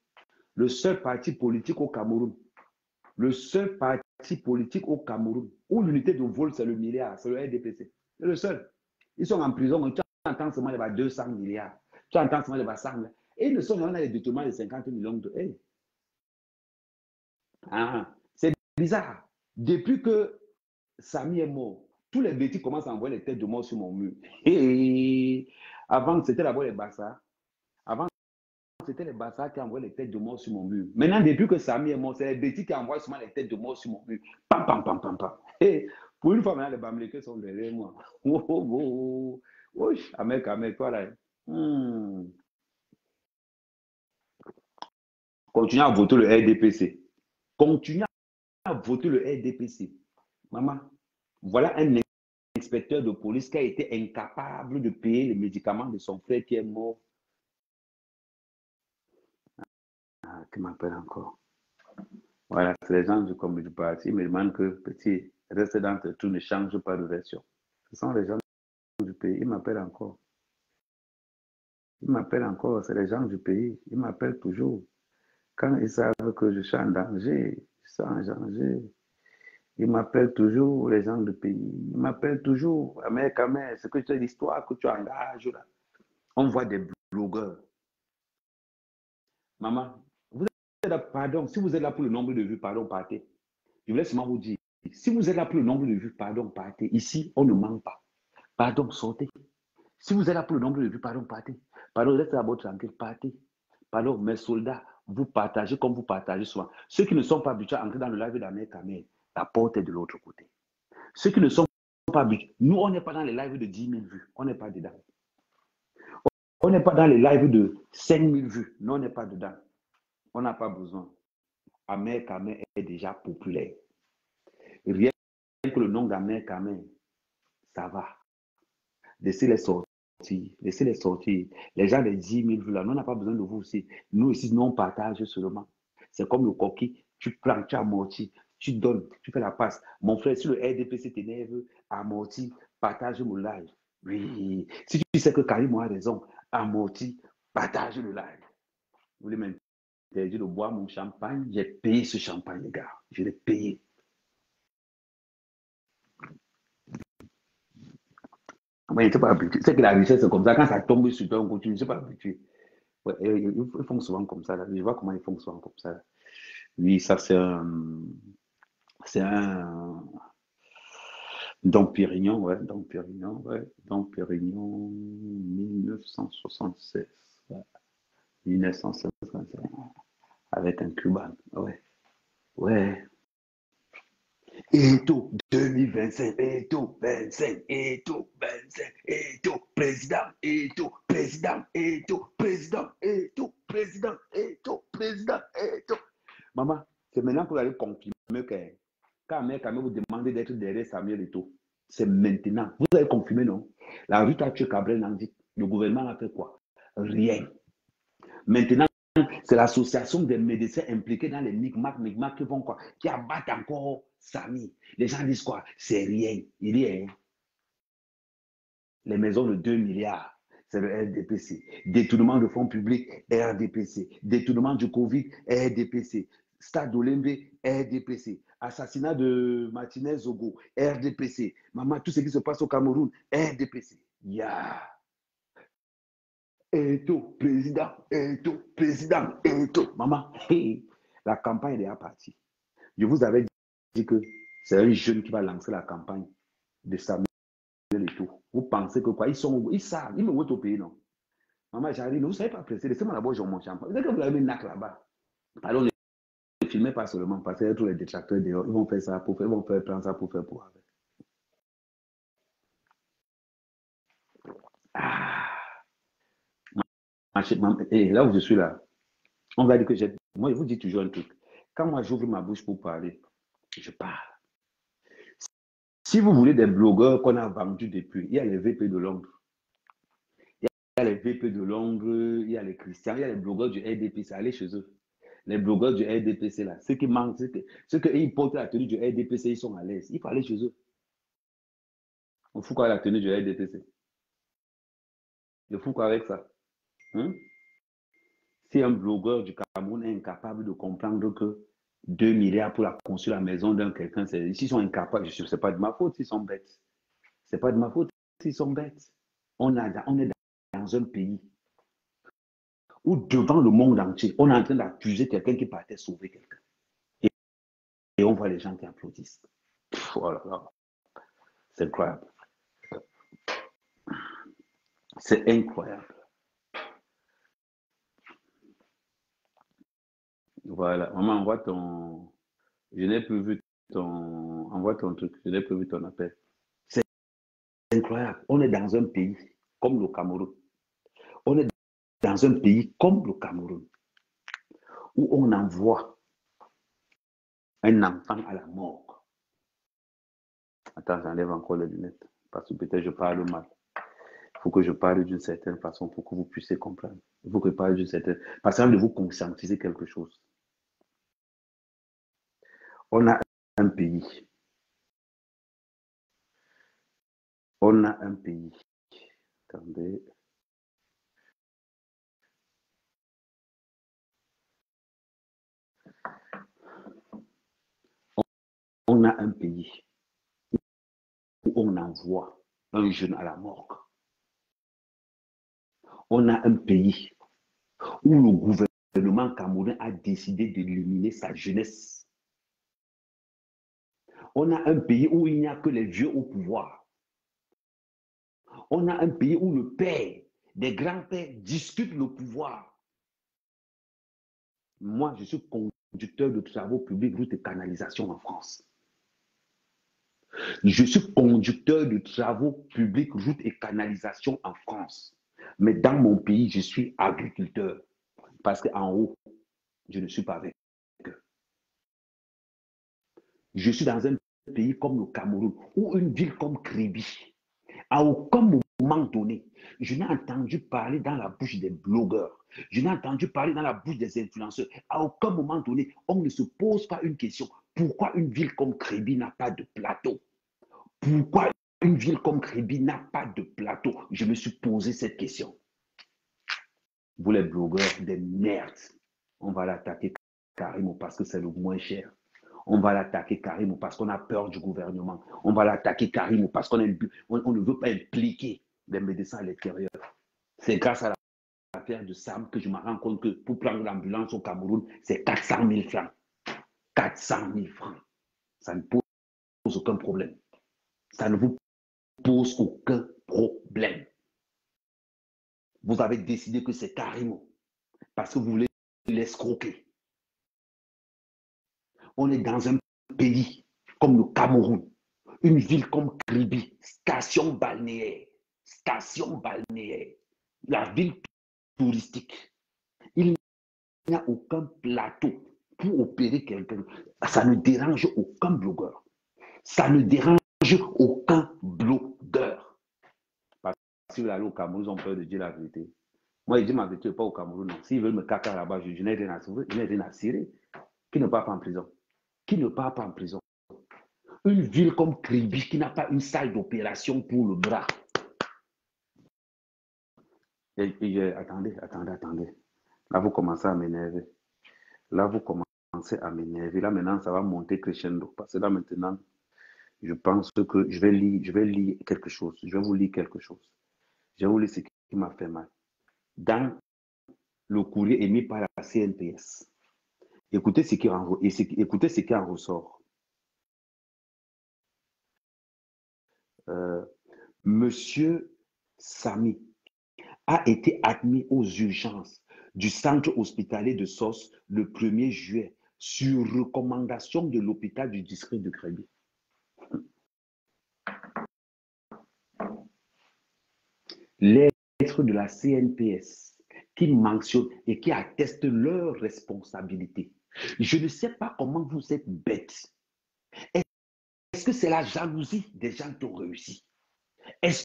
Le seul parti politique au Cameroun, où l'unité de vol, c'est le milliard, c'est le RDPC. C'est le seul. Ils sont en prison. Tu entends seulement il y a 200 milliards. Tu entends seulement il y a 100 milliards. Et ils ne sont jamais dans les détournements de 50 millions de. Hey. C'est bizarre. Depuis que Samy est mort, tous les bêtis commencent à envoyer les têtes de mort sur mon mur. Et avant, c'était d'abord les Bassas. Avant, c'était les Bassas qui envoyaient les têtes de mort sur mon mur. Maintenant, depuis que Samy est mort, c'est les bêtis qui envoient souvent les têtes de mort sur mon mur. Pam, pam, pam, pam, pam. Et pour une fois, maintenant, les Bamileke sont derrière moi. Oh, oh, oh. Amek, toi là. Continuez à voter le RDPC. Continuez à voter le RDPC. Maman, voilà un inspecteur de police qui a été incapable de payer les médicaments de son frère qui est mort. Qui m'appelle encore. Voilà, c'est les gens du comité du parti. Ils me demandent que, petit, reste dans tes trous, ne change pas de version. Ce sont les gens du pays. Ils m'appellent encore. Ils m'appellent encore. C'est les gens du pays. Ils m'appellent toujours. Quand ils savent que je suis en danger, je suis en danger. Ils m'appellent toujours, les gens du pays. Ils m'appellent toujours. Amer, c'est que c'est l'histoire que tu engages là. On voit des blogueurs. Maman, vous êtes là, pardon, si vous êtes là pour le nombre de vues, pardon, partez. Je voulais seulement vous dire, Si vous êtes là pour le nombre de vues, pardon, partez. Ici, on ne ment pas. Pardon, sortez. Si vous êtes là pour le nombre de vues, pardon, partez. Pardon, restez là-bas tranquille, partez. Pardon, mes soldats, vous partagez comme vous partagez souvent. Ceux qui ne sont pas habitués à entrer dans le live d'Amérique Camille, la porte est de l'autre côté. Ceux qui ne sont pas habitués, nous, on n'est pas dans les lives de 10 000 vues. On n'est pas dedans. On n'est pas dans les lives de 5 000 vues. Non, on n'est pas dedans. On n'a pas besoin. Amérique Camille est déjà populaire. Rien que le nom d'Amérique Camille, ça va. Laissez-les sortir. Laissez-les sortir. Les gens des 10 000 vues là, nous, on n'a pas besoin de vous aussi. Nous ici, nous, on partage seulement. C'est comme le coquille. Tu prends, tu amortis, tu donnes, tu fais la passe. Mon frère, si le RDPC t'énerve, amortis, partage mon live. Oui. Si tu sais que Karim a raison, amortis, partage le live. Vous voulez m'interdire de boire mon champagne? J'ai payé ce champagne, les gars. Je l'ai payé. Mais je ne suis pas habitué. C'est que la richesse, c'est comme ça. Quand ça tombe sur toi, on continue. Je ne suis pas habitué. Ouais, ils font souvent comme ça. Là. Je vois comment ils font souvent comme ça. Là. Oui, ça, c'est un Dom Pérignon, ouais. Dom Pérignon, ouais. Dom Pérignon, 1976. Ouais. 1976. Avec un Cuban. Ouais. Ouais. Eto 2025, Eto 25, Eto 25, Eto président, Eto président, Eto président, Eto président, Eto président, Eto. Maman, c'est maintenant pour aller confirmer que quand Amérique vous demandez d'être derrière Samuel Eto, c'est maintenant. Vous avez confirmé, non? La rue Tachu Cabrel n'a dit, le gouvernement a fait quoi? Rien. Maintenant, c'est l'association des médecins impliqués dans les micmacs qui vont quoi? Qui abattent encore Samy. Les gens disent quoi? C'est rien. Il y a les maisons de 2 milliards. C'est le RDPC. Détournement de fonds publics, RDPC. Détournement du Covid, RDPC. Stade Olembe, RDPC. Assassinat de Martinez Zogo, RDPC. Maman, tout ce qui se passe au Cameroun, RDPC. Yeah. Eto, président, Eto, président, Eto. Maman, hey, la campagne est déjà partie. Je vous avais dit que c'est un jeune qui va lancer la campagne de Samuel Eto. Vous pensez que quoi? Ils savent, ils me voient au pays, non? Maman, j'arrive, vous ne savez pas presser. Laissez-moi d'abord, je mon champagne. Vous savez que vous avez mis NAC là-bas. Alors, ne filmez pas seulement parce que tous les détracteurs dehors, ils vont faire ça pour faire, ils vont faire prendre ça pour faire pour avec. Ah. Et là où je suis là, on va dire que j'ai. Moi, je vous dis toujours un truc. Quand moi, j'ouvre ma bouche pour parler, je parle. Si vous voulez des blogueurs qu'on a vendus depuis, il y a les VP de Londres. Il y a les VP de Londres, il y a les Christians, il y a les blogueurs du RDPC. Allez chez eux. Les blogueurs du RDPC, là, ceux qui manquent, ceux qui portent la tenue du RDPC, ils sont à l'aise. Il faut aller chez eux. On fout quoi la tenue du RDPC? Il faut quoi avec ça? Hein? Si un blogueur du Cameroun est incapable de comprendre que 2 milliards pour la construire la maison d'un quelqu'un, s'ils sont incapables, ce n'est pas de ma faute s'ils sont bêtes. Ce n'est pas de ma faute s'ils sont bêtes. On est dans un pays où devant le monde entier, on est en train d'accuser quelqu'un qui partait sauver quelqu'un. Et on voit les gens qui applaudissent. Voilà. C'est incroyable. C'est incroyable. Voilà. Maman, envoie ton... Je n'ai plus vu ton... Envoie ton truc. Je n'ai plus vu ton appel. C'est incroyable. On est dans un pays comme le Cameroun. On est dans un pays comme le Cameroun où on envoie un enfant à la mort. Attends, j'enlève encore les lunettes parce que peut-être je parle mal. Il faut que je parle d'une certaine façon pour que vous puissiez comprendre. Il faut que je parle d'une certaine... Parce que de vous conscientiser quelque chose. On a un pays. On a un pays. Attendez. On a un pays où on envoie un jeune à la morgue. On a un pays où le gouvernement camerounais a décidé d'éliminer sa jeunesse. On a un pays où il n'y a que les vieux au pouvoir. On a un pays où le père, des grands-pères discutent le pouvoir. Moi, je suis conducteur de travaux publics, routes et canalisations en France. Je suis conducteur de travaux publics, routes et canalisations en France. Mais dans mon pays, je suis agriculteur. Parce qu'en haut, je ne suis pas avec eux. Je suis dans un pays comme le Cameroun ou une ville comme Kribi. À aucun moment donné, je n'ai entendu parler dans la bouche des blogueurs. Je n'ai entendu parler dans la bouche des influenceurs. À aucun moment donné, on ne se pose pas une question. Pourquoi une ville comme Kribi n'a pas de plateau? Pourquoi une ville comme Kribi n'a pas de plateau? Je me suis posé cette question. Vous les blogueurs, des merdes. On va l'attaquer carrément parce que c'est le moins cher. On va l'attaquer carrément parce qu'on a peur du gouvernement. On va l'attaquer carrément parce qu'on ne veut pas impliquer les médecins à l'extérieur. C'est grâce à l'affaire de Sam que je me rends compte que pour prendre l'ambulance au Cameroun, c'est 400 000 francs. 400 000 francs. Ça ne pose aucun problème. Ça ne vous pose aucun problème. Vous avez décidé que c'est carrément parce que vous voulez l'escroquer. On est dans un pays comme le Cameroun, une ville comme Kribi, station balnéaire, la ville touristique. Il n'y a aucun plateau pour opérer quelqu'un. Ça ne dérange aucun blogueur. Ça ne dérange aucun blogueur. Parce que là, au Cameroun, ils ont peur de dire la vérité. Moi, je dis ma vérité, pas au Cameroun. S'ils veulent me caca là-bas, je n'ai rien à cirer. Qui ne part pas en prison? Qui ne part pas en prison? Une ville comme Kribi qui n'a pas une salle d'opération pour le bras. Attendez. Là, vous commencez à m'énerver. Là, maintenant, ça va monter crescendo. Parce que là, maintenant, je pense que je vais lire quelque chose. Je vais vous lire quelque chose. Je vais vous lire ce qui m'a fait mal. Dans le courrier émis par la CNPS, écoutez ce qui en ressort. Monsieur Samy a été admis aux urgences du centre hospitalier de Sos le 1er juillet sur recommandation de l'hôpital du district de Kribi. Lettre de la CNPS qui mentionne et qui atteste leur responsabilité. Je ne sais pas comment vous êtes bêtes. Est-ce que c'est la jalousie des gens qui ont réussi? Est-ce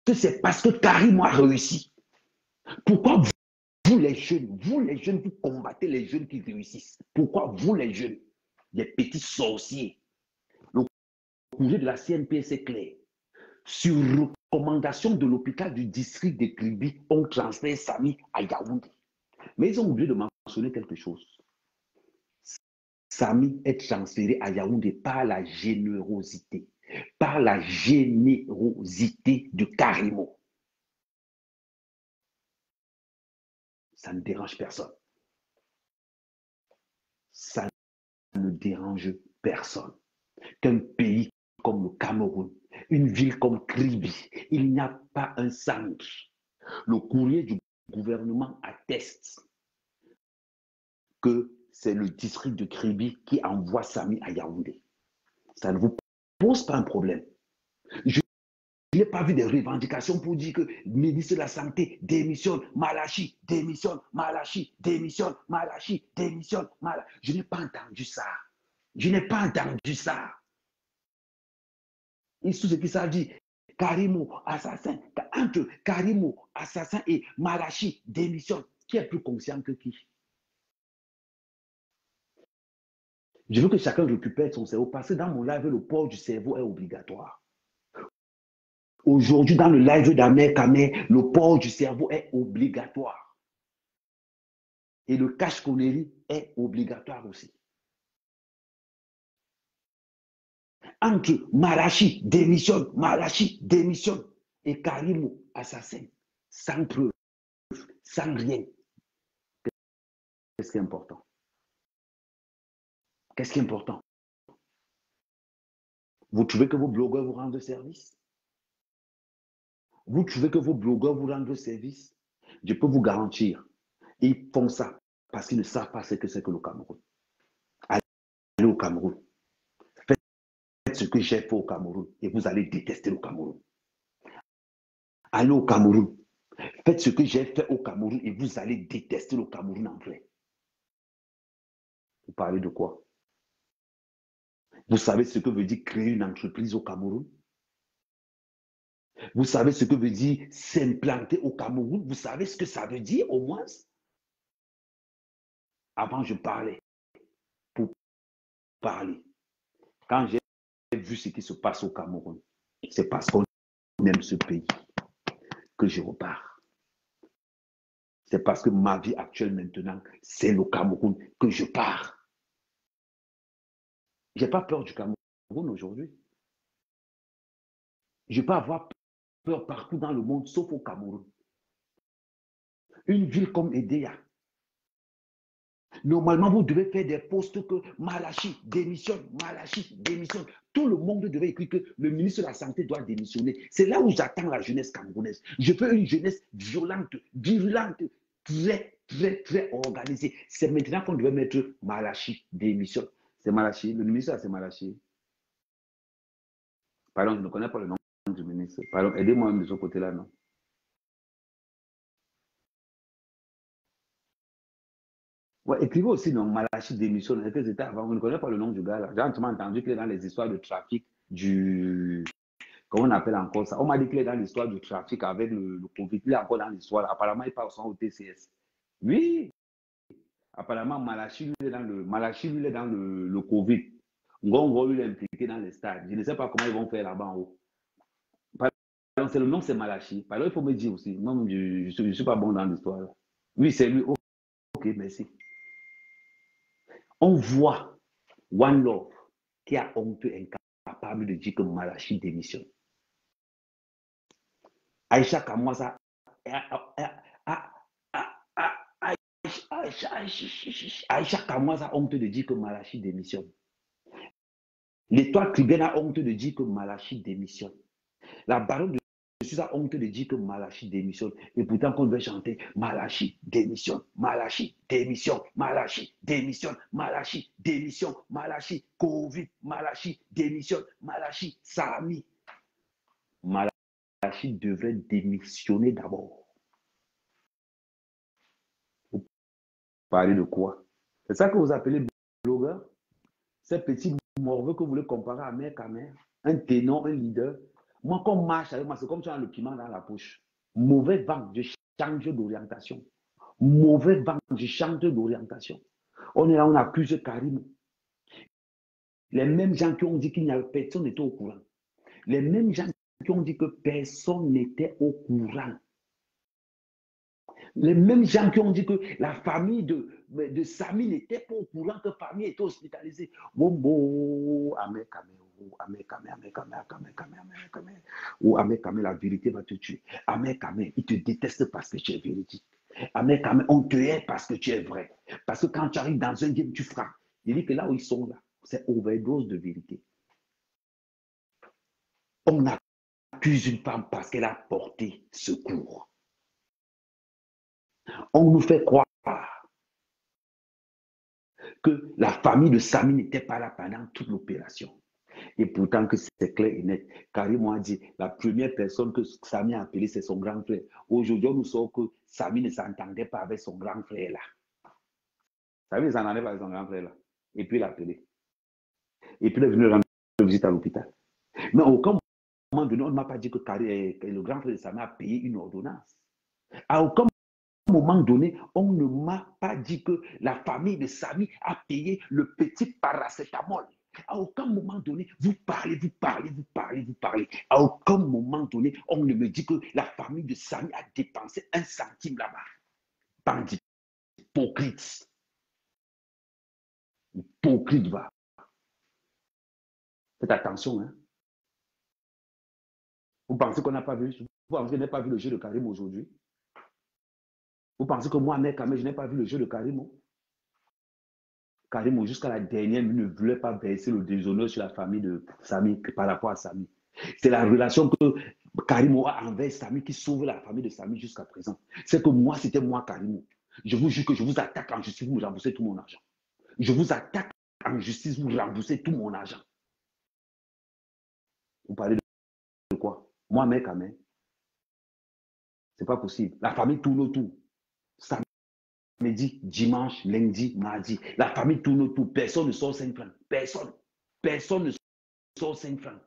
que c'est parce que Karim a réussi? Pourquoi vous les jeunes, vous combattez les jeunes qui réussissent? Pourquoi vous les jeunes, les petits sorciers? Le courrier de la CNPS est clair. Sur recommandation de l'hôpital du district de Kribi, on transfère Samy à Yaoundé. Mais ils ont oublié de mentionner quelque chose. Samy est transféré à Yaoundé par la générosité. Par la générosité de Karimo. Ça ne dérange personne. Ça ne dérange personne. Qu'un pays comme le Cameroun, une ville comme Kribi, il n'y a pas un centre. Le courrier du gouvernement atteste que c'est le district de Kribi qui envoie Samy à Yaoundé. Ça ne vous pose pas un problème. Je n'ai pas vu des revendications pour dire que le ministre de la Santé démissionne, Malachi démissionne, Malachi démissionne, Malachi démissionne, Malachi. Je n'ai pas entendu ça. Je n'ai pas entendu ça. Et tout ce qui s'est dit, Karimo, assassin, entre Karimo, assassin et Malachi démissionne. Qui est plus conscient que qui? Je veux que chacun récupère son cerveau parce que dans mon live, le port du cerveau est obligatoire. Aujourd'hui, dans le live d'Amer Kamer, le port du cerveau est obligatoire. Et le cache-connerie est obligatoire aussi. Entre Malachi démissionne et Karimo assassin, sans preuve, sans rien. Qu'est-ce qui est important? Qu'est-ce qui est important? Vous trouvez que vos blogueurs vous rendent service? Vous trouvez que vos blogueurs vous rendent service? Je peux vous garantir, ils font ça parce qu'ils ne savent pas ce que c'est que le Cameroun. Allez au Cameroun. Faites ce que j'ai fait au Cameroun et vous allez détester le Cameroun. Allez au Cameroun. Faites ce que j'ai fait au Cameroun et vous allez détester le Cameroun en vrai. Vous parlez de quoi? Vous savez ce que veut dire créer une entreprise au Cameroun? Vous savez ce que veut dire s'implanter au Cameroun? Vous savez ce que ça veut dire au moins? Avant, je parlais pour parler. Quand j'ai vu ce qui se passe au Cameroun, c'est parce qu'on aime ce pays que je repars. C'est parce que ma vie actuelle maintenant, c'est le Cameroun que je pars. Je n'ai pas peur du Cameroun aujourd'hui. Je peux avoir peur partout dans le monde, sauf au Cameroun. Une ville comme Edea. Normalement, vous devez faire des postes que Malachi démissionne, Malachi démissionne. Tout le monde devait écrire que le ministre de la Santé doit démissionner. C'est là où j'attends la jeunesse camerounaise. Je veux une jeunesse violente, virulente, très, très, très organisée. C'est maintenant qu'on devait mettre Malachi démissionne. C'est Malachi, le ministre là, c'est Malachi. Pardon, je ne connais pas le nom du ministre. Pardon, aidez-moi de ce côté-là, non? Ouais, écrivez aussi, non, Malachi démissionne. C'était avant, on ne connaît pas le nom du gars là. J'ai entendu qu'il est dans les histoires de trafic du. Comment on appelle encore ça? On m'a dit qu'il est dans l'histoire du trafic avec le Covid. Il est encore dans l'histoire. Apparemment, il parle au TCS. Oui, apparemment, Malachi, lui, il est dans le Covid. Ngongo, lui, il est impliqué dans les stades. Je ne sais pas comment ils vont faire là-bas en haut. Pardon, c'est le nom, c'est Malachi. Pardon, il faut me dire aussi. Non, je ne suis pas bon dans l'histoire. Oui, c'est lui. Ok, merci. On voit One Love qui a honteux incapable de dire que Malachi démissionne. Aïcha Kamwaza Aïcha Kamwaza a honte de dire que Malachi démissionne. L'Étoile Tribune a honte de dire que Malachi démissionne. La baronne de Jésus a honte de dire que Malachi démissionne. Et pourtant, qu'on devait chanter Malachi démissionne, Malachi démissionne, Malachi démissionne, Malachi démissionne, Malachi Covid, Malachi démissionne, Malachi Sami. Malachi devrait démissionner d'abord. Vous parlez de quoi? C'est ça que vous appelez blogueur? Ces petits morveux que vous voulez comparer à mère qu'à mère? Un ténor, un leader? Moi, quand on marche avec moi, c'est comme si on a le piment dans la poche. Mauvais vent, je change d'orientation. Mauvais vent, je change d'orientation. On est là, on accuse Karim. Les mêmes gens qui ont dit qu'il n'y avait personne n'était au courant. Les mêmes gens qui ont dit que personne n'était au courant. Les mêmes gens qui ont dit que la famille de Sami n'était pas au courant que Fami était hospitalisée. Wombo, la vérité va te tuer. Il te déteste parce que tu es véridique. On te hait parce que tu es vrai. Parce que quand tu arrives dans un game, tu frappes. Il dit que là où ils sont là, c'est overdose de vérité. On accuse une femme parce qu'elle a porté secours. On nous fait croire que la famille de Sami n'était pas là pendant toute l'opération. Et pourtant que c'est clair et net. Karim a dit, la première personne que Sami a appelée, c'est son grand frère. Aujourd'hui, on nous sort que Sami ne s'entendait pas avec son grand frère là. Sami ne s'entendait pas avec son grand frère là. Et puis il l'a appelé. Et puis il est venu rendre visite à l'hôpital. Mais à aucun moment donné, on ne m'a pas dit que le grand frère de Sami a payé une ordonnance. À aucun moment donné, on ne m'a pas dit que la famille de Sami a payé le petit paracétamol. À aucun moment donné, vous parlez. À aucun moment donné, on ne me dit que la famille de Sami a dépensé 1 centime là-bas. Bandit, hypocrite. Hypocrite, va. Faites attention, hein. Vous pensez qu'on n'a pas vu, vous pensez que je n'ai pas vu le jeu de Karim aujourd'hui? Vous pensez que moi, mec, je n'ai pas vu le jeu de Karim? Karim, jusqu'à la dernière minute, ne voulait pas verser le déshonneur sur la famille de Samy par rapport à Samy. C'est la relation que Karim a envers Samy qui sauve la famille de Samy jusqu'à présent. C'est que moi, c'était moi, Karim. Je vous jure que je vous attaque en justice, vous me remboursez tout mon argent. Je vous attaque en justice, vous remboursez tout mon argent. Vous parlez de quoi? Moi, mec, Amen. C'est pas possible. La famille tourne autour. Samedi, dimanche, lundi, mardi. La famille tourne autour. Personne ne sort 5 francs. Personne. Personne ne sort 5 francs.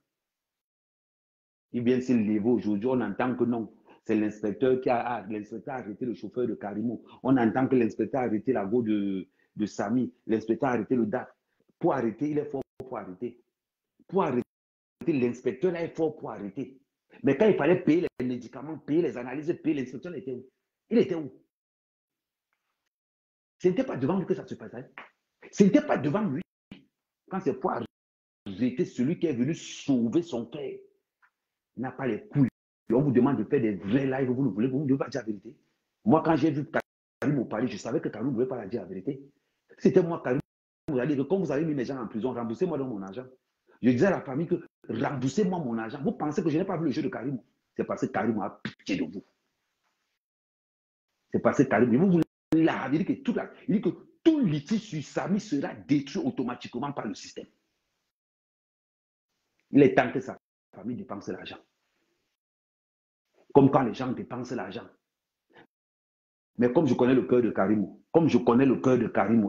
Il vient se lever aujourd'hui. On entend que non. C'est l'inspecteur qui a arrêté le chauffeur de Karimou. On entend que l'inspecteur a arrêté la go de Samy. L'inspecteur a arrêté le DAF. Pour arrêter, il est fort pour arrêter. Pour arrêter, l'inspecteur là est fort pour arrêter. Mais quand il fallait payer les médicaments, payer les analyses, payer l'inspecteur, il était où? Il était où? Ce n'était pas devant lui que ça se passait. Ce n'était pas devant lui. Quand c'est pour arrêter celui qui est venu sauver son père, il n'a pas les couilles. On vous demande de faire des vrais lives, vous ne voulez, vous ne devez pas dire la vérité. Moi, quand j'ai vu Karim au palais, je savais que Karim ne voulait pas la dire la vérité. C'était moi, Karim, vous allez dire que quand vous avez mis mes gens en prison, remboursez-moi dans mon argent. Je disais à la famille que remboursez-moi mon argent. Vous pensez que je n'ai pas vu le jeu de Karim? C'est parce que Karim a pitié de vous. C'est parce que Karim, vous voulez la dire que il dit que tout litige sur Samy sera détruit automatiquement par le système. Il est temps que sa famille dépense l'argent. Comme quand les gens dépensent l'argent. Mais comme je connais le cœur de Karimou,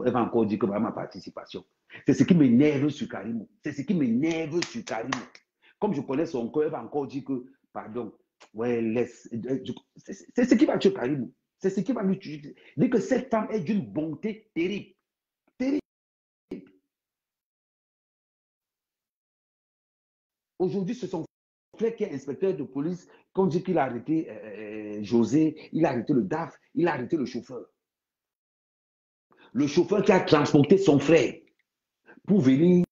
elle va encore dire que ma participation. C'est ce qui m'énerve sur Karimou. C'est ce qui m'énerve sur Karimou. Comme je connais son cœur, elle va encore dire que, pardon, ouais, laisse. C'est ce qui va tuer Karimou. C'est ce qui va lui tuer. Dit que cette femme est d'une bonté terrible. Terrible. Aujourd'hui, ce sont frère qui est inspecteur de police, qu'on dit qu'il a arrêté José, il a arrêté le DAF, il a arrêté le chauffeur. Le chauffeur qui a transporté son frère pour venir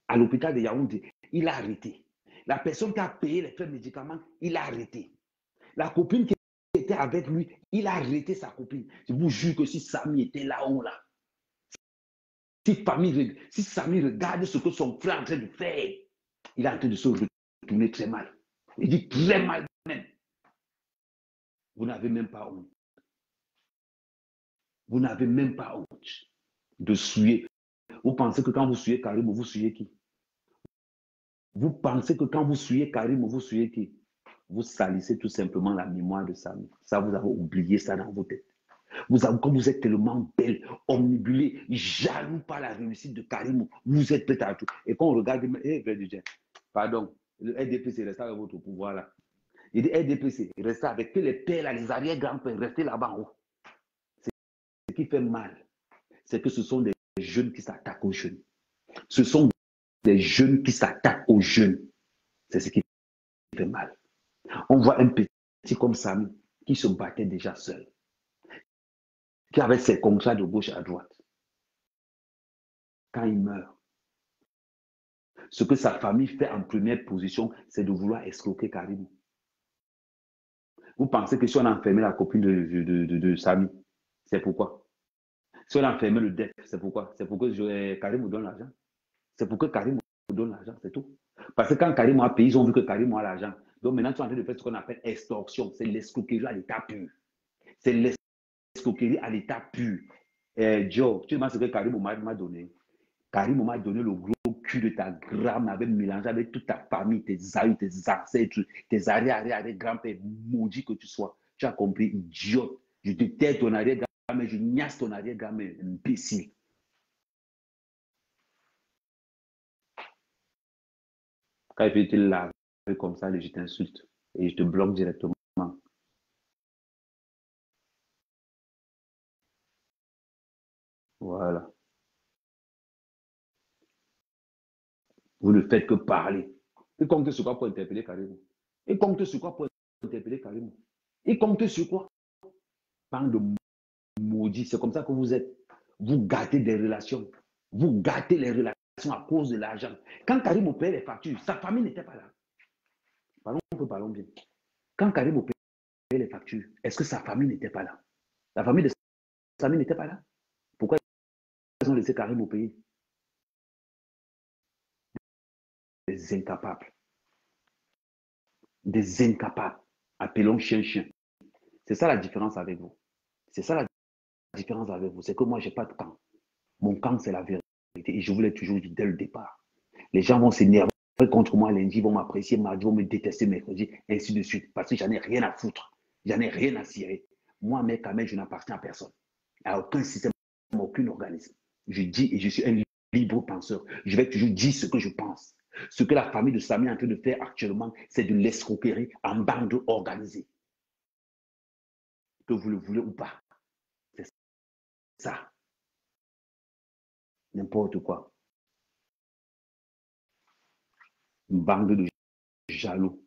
à l'hôpital de Yaoundé, il a arrêté. La personne qui a payé les frais de médicaments, il a arrêté. La copine qui était avec lui, il a arrêté sa copine. Je vous jure que si Samy était là-haut, là, si Samy regarde ce que son frère est en train de faire, il est en train de se retourner très mal. Il dit très mal même. Vous n'avez même pas honte. Vous n'avez même pas honte de souiller. Vous pensez que quand vous souillez Karim, vous souillez qui? Vous pensez que quand vous souillez Karim, vous souillez qui? Vous salissez tout simplement la mémoire de Samy. Ça, vous avez oublié ça dans vos têtes. Comme vous êtes tellement belle, omnibulée, jaloux par la réussite de Karim, vous êtes prêt à tout. Et quand on regarde, pardon, le RDPC reste avec votre pouvoir là. Il dit RDPC, restez avec que les pères, là, les arrière-grands-pères, restez là-bas en haut. Ce qui fait mal, c'est que ce sont des jeunes qui s'attaquent aux jeunes. Ce sont des jeunes qui s'attaquent aux jeunes. C'est ce qui fait mal. On voit un petit comme Samy qui se battait déjà seul, qui avait ses contrats de gauche à droite. Quand il meurt, ce que sa famille fait en première position, c'est de vouloir escroquer Karim. Vous pensez que si on a enfermé la copine de Samy, c'est pourquoi? Si on a enfermé le DEF, c'est pourquoi? C'est pour que Karim vous donne l'argent. C'est pour que Karim vous donne l'argent, c'est tout. Parce que quand Karim a payé, ils ont vu que Karim a l'argent. Donc maintenant, tu es en train de faire ce qu'on appelle extorsion. C'est l'escroquerie à l'état pur. C'est l'escroquerie à l'état pur. Joe, tu sais ce que Karim m'a donné. Karim m'a donné le gros cul de ta grand avec mélangé avec toute ta famille, tes aïeux, tes ancêtres, tes arrière-grands-pères, maudits que tu sois. Tu as compris, idiote. Je déteste ton arrière-grand-mère, je niasse ton arrière-grand-mère, imbécile. Quand il te laver comme ça, je t'insulte et je te bloque directement. Voilà. Vous ne faites que parler. Il compte sur quoi pour interpeller Karim? Il compte sur quoi pour interpeller Karim? Il compte sur quoi? Bande de maudits, c'est comme ça que vous êtes. Vous gâtez des relations. Vous gâtez les relations à cause de l'argent. Quand Karim paye les factures, sa famille n'était pas là. Parlons bien. Quand Karim paye les factures, est-ce que sa famille n'était pas là? La famille de sa famille n'était pas là. Pourquoi ont laissé Karim au pays? Des incapables. Des incapables. Appelons chien. C'est ça la différence avec vous. C'est ça la différence avec vous. C'est que moi, je n'ai pas de camp. Mon camp, c'est la vérité. Et je vous l'ai toujours dit dès le départ. Les gens vont s'énerver contre moi lundi, vont m'apprécier mardi, vont me détester mercredi, ainsi de suite. Parce que j'en ai rien à foutre. J'en ai rien à cirer. Moi, mec, je n'appartiens à personne. À aucun système, à aucun organisme. Je dis et je suis un libre penseur. Je vais toujours dire ce que je pense. Ce que la famille de Samy est en train de faire actuellement, c'est de l'escroquerie en bande organisée. Que vous le voulez ou pas. C'est ça. N'importe quoi. Une bande de jaloux.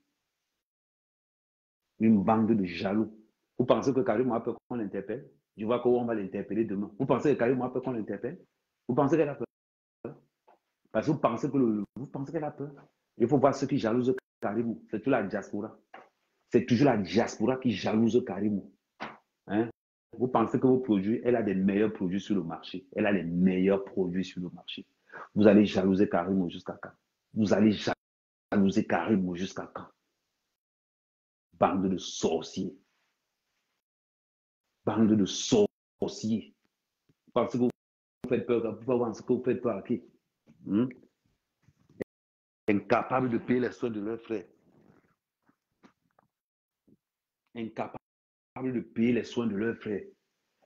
Une bande de jaloux. Vous pensez que Karim a peur qu'on l'interpelle? Je vois qu'on va l'interpeller demain. Vous pensez que Karim a peur qu'on l'interpelle? Vous pensez qu'elle a peur? Parce que vous pensez qu'elle a peur. Il faut voir ceux qui jalousent Karim. C'est toujours la diaspora. C'est toujours la diaspora qui jalouse Karim. Hein? Vous pensez que vos produits, elle a des meilleurs produits sur le marché. Elle a les meilleurs produits sur le marché. Vous allez jalouser Karim jusqu'à quand? Vous allez jalouser Karim jusqu'à quand? Bande de sorciers. Bande de sorciers. Parce que vous faites peur, vous pensez que vous faites peur à qui? Incapables de payer les soins de leurs frères. Incapables de payer les soins de leurs frères.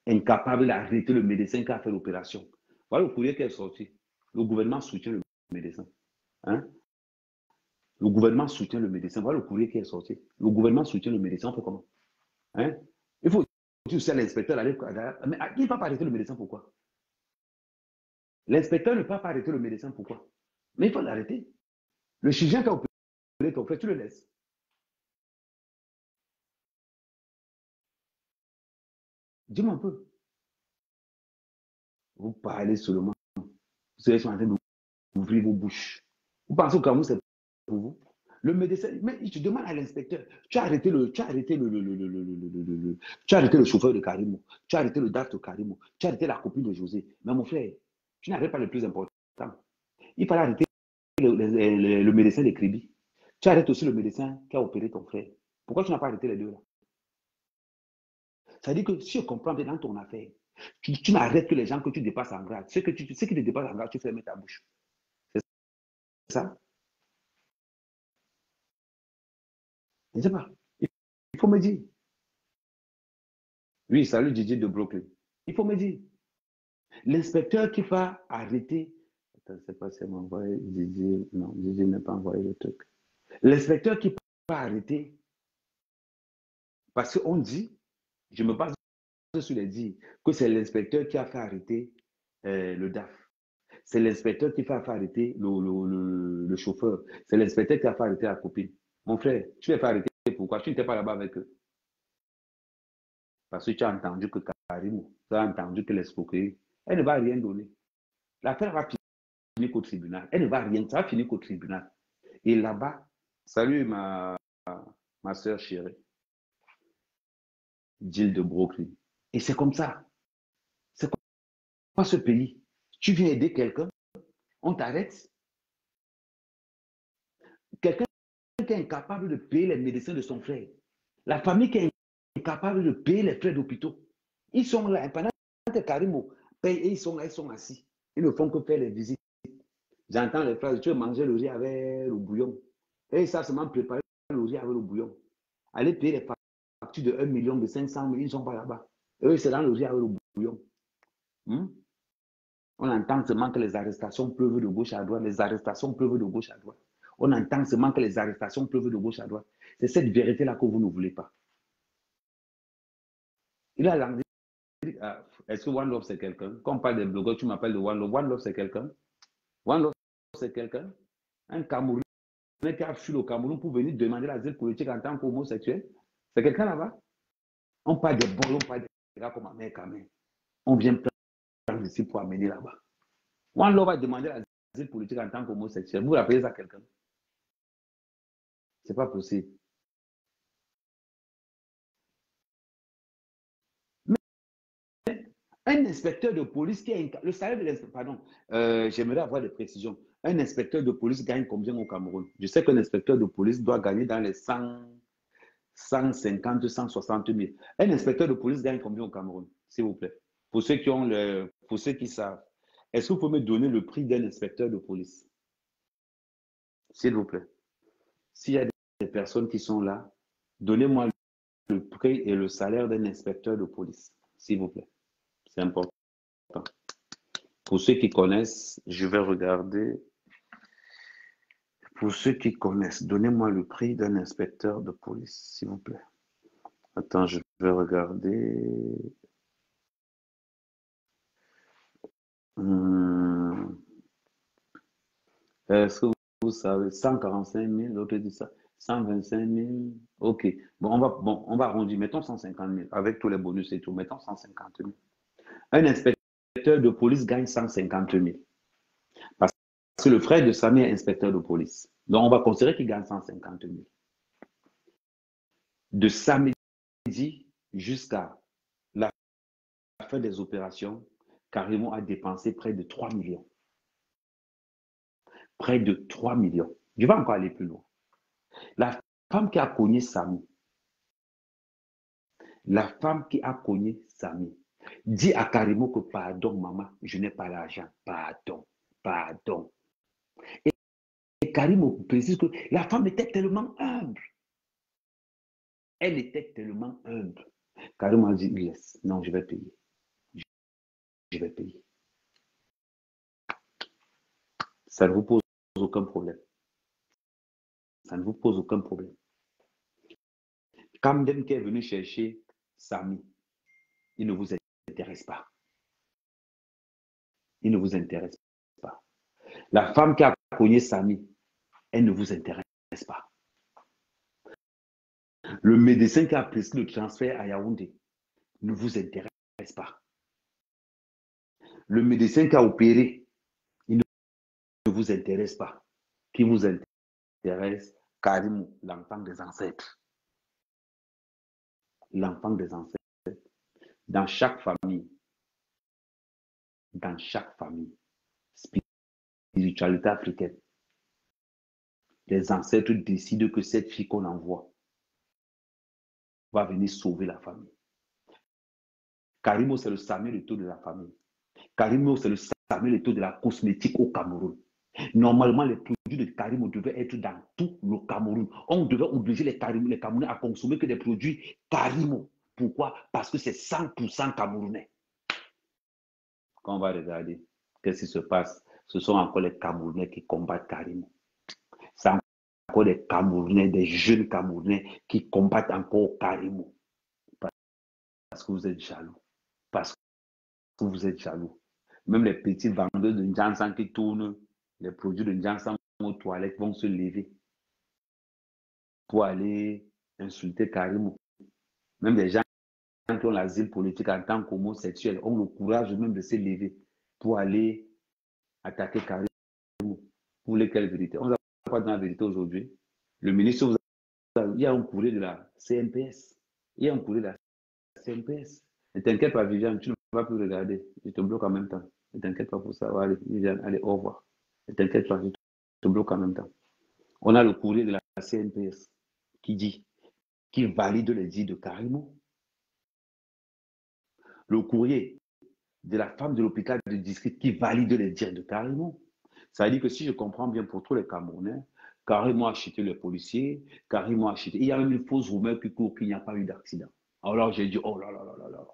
Incapables d'arrêter le médecin qui a fait l'opération. Voilà le courrier qui est sorti. Le gouvernement soutient le médecin. Hein? Le gouvernement soutient le médecin. Voilà le courrier qui est sorti. Le gouvernement soutient le médecin. On fait comment? Hein? Il faut dire à l'inspecteur d'aller. Mais il ne va pas arrêter le médecin, pourquoi? L'inspecteur ne peut pas arrêter le médecin, pourquoi? Mais il faut l'arrêter. Le chirurgien qui a opéré ton frère, tu le laisses. Dis-moi un peu. Vous parlez seulement. Vous êtes en train d'ouvrir vos bouches. Vous pensez au Cameroun, c'est pour vous? Le médecin, mais je demande à l'inspecteur, tu as arrêté le chauffeur de Karimo, tu as arrêté le DAF de Karimo, tu as arrêté la copine de José. Mais mon frère, tu n'arrêtes pas le plus important. Il fallait arrêter le médecin de Kribi. Tu arrêtes aussi le médecin qui a opéré ton frère. Pourquoi tu n'as pas arrêté les deux là? Ça veut dire que si je comprends bien dans ton affaire, tu n'arrêtes que les gens que tu dépasses en grade. Ceux qui te dépassent en grade, tu fermes ta bouche. C'est ça? Je ne sais pas. Il faut me dire. Oui, salut Didier de Brooklyn. Il faut me dire. L'inspecteur qui va arrêter. Attends, je ne sais pas si elle m'a envoyé Didier. Non, Didier n'a pas envoyé le truc. L'inspecteur qui va arrêter. Parce qu'on dit, je me base sur les dires, que c'est l'inspecteur qui a fait arrêter le DAF. C'est l'inspecteur qui a fait arrêter le chauffeur. C'est l'inspecteur qui a fait arrêter la copine. Mon frère, tu l'as fait arrêter pourquoi? Tu n'étais pas là-bas avec eux. Parce que tu as entendu que Karim, tu as entendu que l'escroquerie, elle ne va rien donner. L'affaire va finir qu'au tribunal. Elle ne va rien, ça va finir qu'au tribunal. Et là-bas, salut ma soeur chérie, Jill de Brooklyn. Et c'est comme ça. C'est quoi ce pays? Tu viens aider quelqu'un, on t'arrête. Quelqu'un qui est incapable de payer les médecins de son frère. La famille qui est incapable de payer les frais d'hôpitaux. Ils sont là, pendant que Karimo paye, et ils sont là, ils sont assis. Ils ne font que faire les visites. J'entends les phrases, tu veux manger le riz avec le bouillon. Et ça seulement préparer le riz avec le bouillon. Allez payer les factures de 1 million, de 500 000, ils ne sont pas là-bas. Eux, c'est dans le riz avec le bouillon. On entend seulement que les arrestations pleuvent de gauche à droite. Les arrestations pleuvent de gauche à droite. On entend seulement que les arrestations pleuvent de gauche à droite. C'est cette vérité-là que vous ne voulez pas. Il a lancé. Est-ce que One Love c'est quelqu'un? Quand on parle des blogueurs, tu m'appelles de One Love. One Love c'est quelqu'un? One Love c'est quelqu'un? Un Camerounais qui a fui le Cameroun pour venir demander l'asile politique en tant qu'homosexuel? C'est quelqu'un là-bas? On parle des bons, on parle des gars comme Ahmed Kamel. On vient prendre ici pour amener là-bas. One Love va demander l'asile politique en tant qu'homosexuel. Vous rappelez ça à quelqu'un? C'est pas possible. Mais Un inspecteur de police qui a le salaire de l'inspecteur, pardon, j'aimerais avoir des précisions. Un inspecteur de police gagne combien au Cameroun? Je sais qu'un inspecteur de police doit gagner dans les 150, 160 000. Un inspecteur de police gagne combien au Cameroun, s'il vous plaît? Pour ceux qui savent, est-ce que vous pouvez me donner le prix d'un inspecteur de police? S'il vous plaît. S'il y a des personnes qui sont là, donnez-moi le prix et le salaire d'un inspecteur de police, s'il vous plaît. C'est important. Pour ceux qui connaissent, je vais regarder. Pour ceux qui connaissent, donnez-moi le prix d'un inspecteur de police, s'il vous plaît. Attends, je vais regarder. Est-ce que vous savez, 145 000, l'autre dit ça, 125 000, ok. Bon, on va arrondir, mettons 150 000, avec tous les bonus et tout, mettons 150 000. Un inspecteur de police gagne 150 000. Parce que le frère de Samy est inspecteur de police. Donc, on va considérer qu'il gagne 150 000. De samedi jusqu'à la fin des opérations, Karimo a dépensé près de 3 millions. Près de 3 millions. Je vais encore aller plus loin. La femme qui a cogné Samy, dit à Karimo que pardon, maman, je n'ai pas l'argent. Pardon. Et Karimo précise que la femme était tellement humble. Elle était tellement humble. Karimo a dit, yes, non, je vais payer. Je vais payer. Ça ne vous pose aucun problème. Ça ne vous pose aucun problème. Kamden qui est venu chercher Samy, il ne vous intéresse pas. Il ne vous intéresse pas. La femme qui a cogné Samy, elle ne vous intéresse pas. Le médecin qui a prescrit le transfert à Yaoundé ne vous intéresse pas. Le médecin qui a opéré, il ne vous intéresse pas. Qui vous intéresse? Karimou, l'enfant des ancêtres. L'enfant des ancêtres. Dans chaque famille, spiritualité africaine, les ancêtres décident que cette fille qu'on envoie va venir sauver la famille. Karimo, c'est le Samuel Eto'o de la famille. Karimo, c'est le Samuel Eto'o de la cosmétique au Cameroun. Normalement, les produits de Karimo devaient être dans tout le Cameroun. On devait obliger les Camerounais à consommer que des produits Karimo. Pourquoi? Parce que c'est 100% camerounais. Quand on va regarder, qu'est-ce qui se passe? Ce sont encore les Camerounais qui combattent Karimo. C'est encore des Camerounais, des jeunes Camerounais qui combattent encore Karimo. Parce que vous êtes jaloux. Parce que vous êtes jaloux. Même les petits vendeurs de Njansan qui tournent les produits de Njansan aux toilettes vont se lever pour aller insulter Karimo. Même les gens qui ont l'asile politique en tant qu'homosexuels ont le courage même de se lever pour aller attaquer Karimo. Vous voulez quelle vérité? On ne va pas dans la vérité aujourd'hui. Le ministre, il y a un courrier de la CNPS. Il y a un courrier de la CNPS. Ne t'inquiète pas, Viviane, tu ne vas plus regarder. Je te bloque en même temps. Ne t'inquiète pas pour ça. Allez, Viviane, allez, au revoir. Ne t'inquiète pas, je te bloque en même temps. On a le courrier de la CNPS qui valide les dits de Karimo. Le courrier de la femme de l'hôpital de district qui valide les dires de Karimo. Ça veut dire que si je comprends bien pour tous les Camerounais, Karimo a acheté les policiers, Karimo a acheté. Il y a même une fausse rumeur qui court qu'il n'y a pas eu d'accident. Alors j'ai dit, oh là là là là là.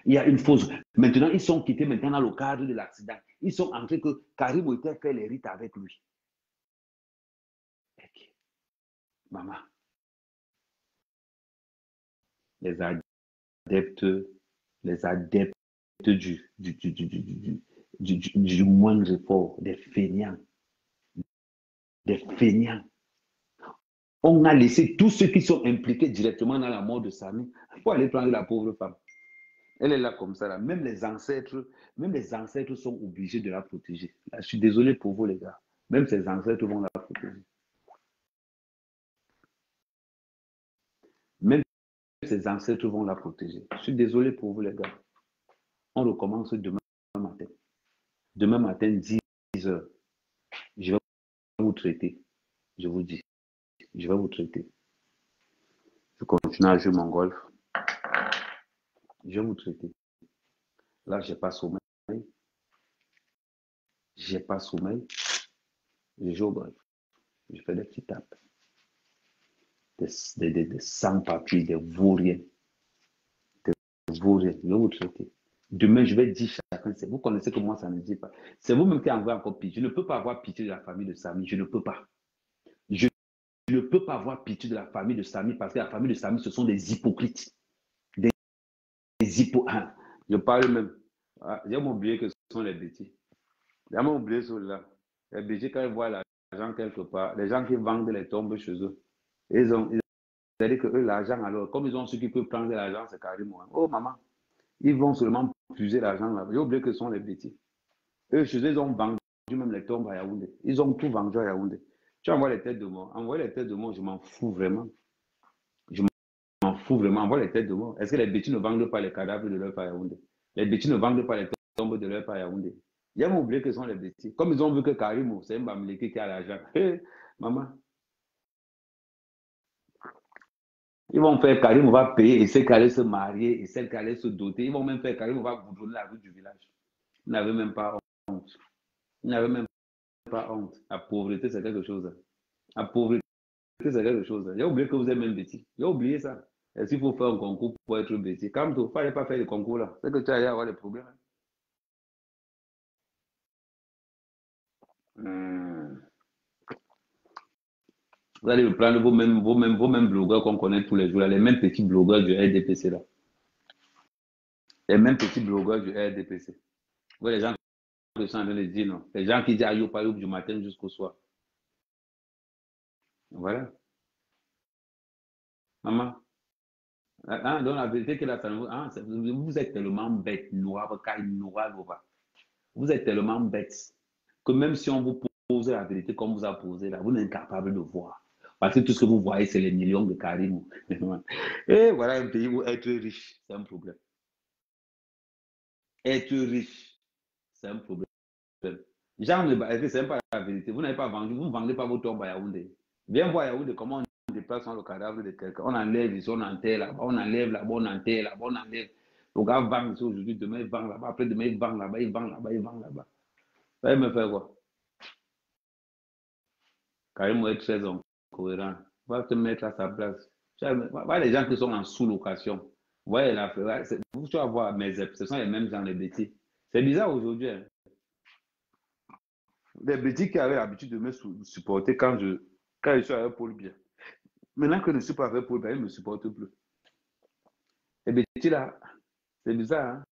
Il y a une fausse. Maintenant, ils sont quittés maintenant dans le cadre de l'accident. Ils sont en train que Karimo était fait les rites avec lui. Okay. Maman, les adeptes du moindre effort, des feignants. On a laissé tous ceux qui sont impliqués directement dans la mort de Samy. Il faut aller prendre la pauvre femme. Elle est là comme ça. Là. Même les ancêtres sont obligés de la protéger. Là, je suis désolé pour vous, les gars. Même ses ancêtres vont la protéger. Même ses ancêtres vont la protéger. Je suis désolé pour vous, les gars. On recommence demain matin. Demain matin, 10 heures. Je vais vous traiter. Je vous dis. Je vais vous traiter. Je continue à jouer mon golf. Je vais vous traiter. Là, je n'ai pas sommeil. Je n'ai pas sommeil. Je joue au golf. Je fais des petites tapes. Des sans-papiers, des vauriens. Des vauriens. Je vais vous traiter. Demain, je vais dire chacun. Vous connaissez que moi, ça ne dit pas. C'est vous-même qui envoyez encore pitié. Je ne peux pas avoir pitié de la famille de Samy. Je ne peux pas. Je ne peux pas avoir pitié de la famille de Samy parce que la famille de Samy, ce sont des hypocrites. Des hypocrites. Je parle même. J'ai oublié que ce sont les bêtis. J'ai oublié ceux-là. Les bêtis, quand ils voient l'argent quelque part, les gens qui vendent les tombes chez eux, ils ont dit que eux, l'argent, alors, comme ils ont ceux qui peuvent prendre l'argent, c'est carrément. Oh, maman, ils vont seulement puiser l'argent là. J'ai oublié que ce sont les bêtis. Eux, chez eux, ils ont vendu même les tombes à Yaoundé. Ils ont tout vendu à Yaoundé. Tu envoies les têtes de mort. Envoie les têtes de mort, je m'en fous vraiment. Je m'en fous vraiment. Envoie les têtes de mort. Est-ce que les bêtis ne vendent pas les cadavres de leur père Yaoundé? Les bêtis ne vendent pas les tombes de leur père Yaoundé. Ils ont oublié que ce sont les bêtis. Comme ils ont vu que Karim, c'est un Bamileke qui a l'argent. Hey, maman. Ils vont faire Karim va payer et celle qui allait se marier et celle qui allait se doter. Ils vont même faire Karim va goudronner la rue du village. Ils n'avaient même pas honte. Ils n'avaient même pas honte. La pauvreté, c'est quelque chose. La pauvreté, c'est quelque chose. J'ai oublié que vous êtes même bêtis. J'ai oublié ça. Est-ce qu'il faut faire un concours pour être bêtis? Quand il ne fallait pas faire le concours là, c'est que tu allais avoir des problèmes. Vous allez me prendre vos mêmes blogueurs qu'on connaît tous les jours, là, les mêmes petits blogueurs du RDPC là. Les mêmes petits blogueurs du RDPC. Vous voyez les gens qui sont en train de dire non. Les gens qui disent aïe au du matin jusqu'au soir. Voilà. Maman. Donc la vérité que là, vous êtes tellement bête, noir, vous êtes tellement bête que même si on vous pose la vérité comme vous a posé là, vous n'êtes incapable de voir. Parce que tout ce que vous voyez, c'est les millions de Karim. Et voilà un pays où être riche, c'est un problème. Être riche, c'est un problème. Jean, c'est même pas la vérité. Vous n'avez pas vendu, vous ne vendez pas vos tombes à Yaoundé. Viens voir Yaoundé comment on déplace le cadavre de quelqu'un. On enlève ici, on enterre là-bas, on enlève là-bas, on enterre là-bas, on enlève. Le gars vend ici aujourd'hui, demain il vend là-bas, après demain il vend là-bas, il vend là-bas, il vend là-bas. Ça va me faire quoi? Karim va être très incohérent. Va te mettre à sa place. Voilà les gens qui sont en sous-location. Ouais, là, tu vas voir, mais ce sont les mêmes gens, les bêtis. C'est bizarre aujourd'hui. Hein. Les bêtis qui avaient l'habitude de me supporter quand je suis avec Paul Biya. Maintenant que je ne suis pas avec Paul Biya, ils ne me supportent plus. Les bêtis là, c'est bizarre. Hein?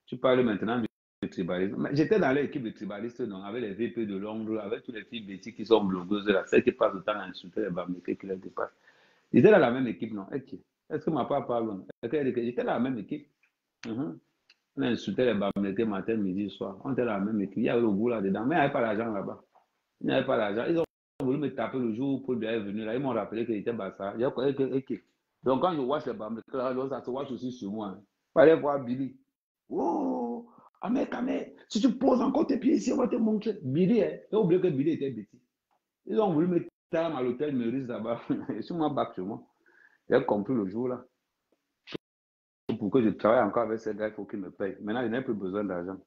Tu parles maintenant du tribalisme. J'étais dans l'équipe de tribalistes, donc, avec les VP de Londres, avec toutes les filles bêtis qui sont blogueuses, là, celles qui passent le temps à insulter les Bamileke qui les dépassent. Ils étaient dans la même équipe, non? Est-ce que ma part parle? J'étais dans la même équipe. On insultait les Bamileke matin, midi, soir. On était dans la même équipe. Il y avait le goût là-dedans, mais il n'y avait pas l'argent là-bas. Il n'y avait pas l'argent. Ils ont voulu me taper le jour où Paul Biya est venu. Là, ils m'ont rappelé qu'il était Bassa. Donc, quand je watch les Bamileke, ça se watch aussi sur moi. Il fallait voir Billy. Oh, Ahmed, si tu poses encore tes pieds ici, on va te montrer. Billy, j'ai oublié que Billy était bêtis. Ils ont voulu me taper à l'hôtel Meurice là-bas. Je suis moi back chez moi. J'ai compris le jour là. Pour que je travaille encore avec ces gars, il faut qu'ils me payent. Maintenant, je n'ai plus besoin d'argent.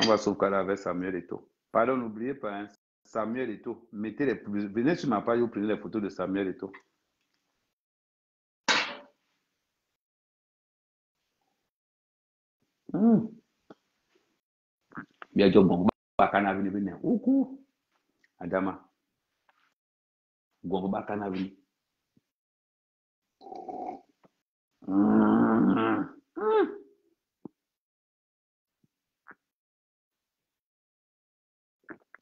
On va sauvegarder avec Samuel Eto'o. Pardon, n'oubliez pas, hein, Samuel Eto'o. Venez sur ma page, vous prenez les photos de Samuel Eto'o. Bien dit, bon, bakana vini vini. Oukou. Adama. Gongo bakana vini.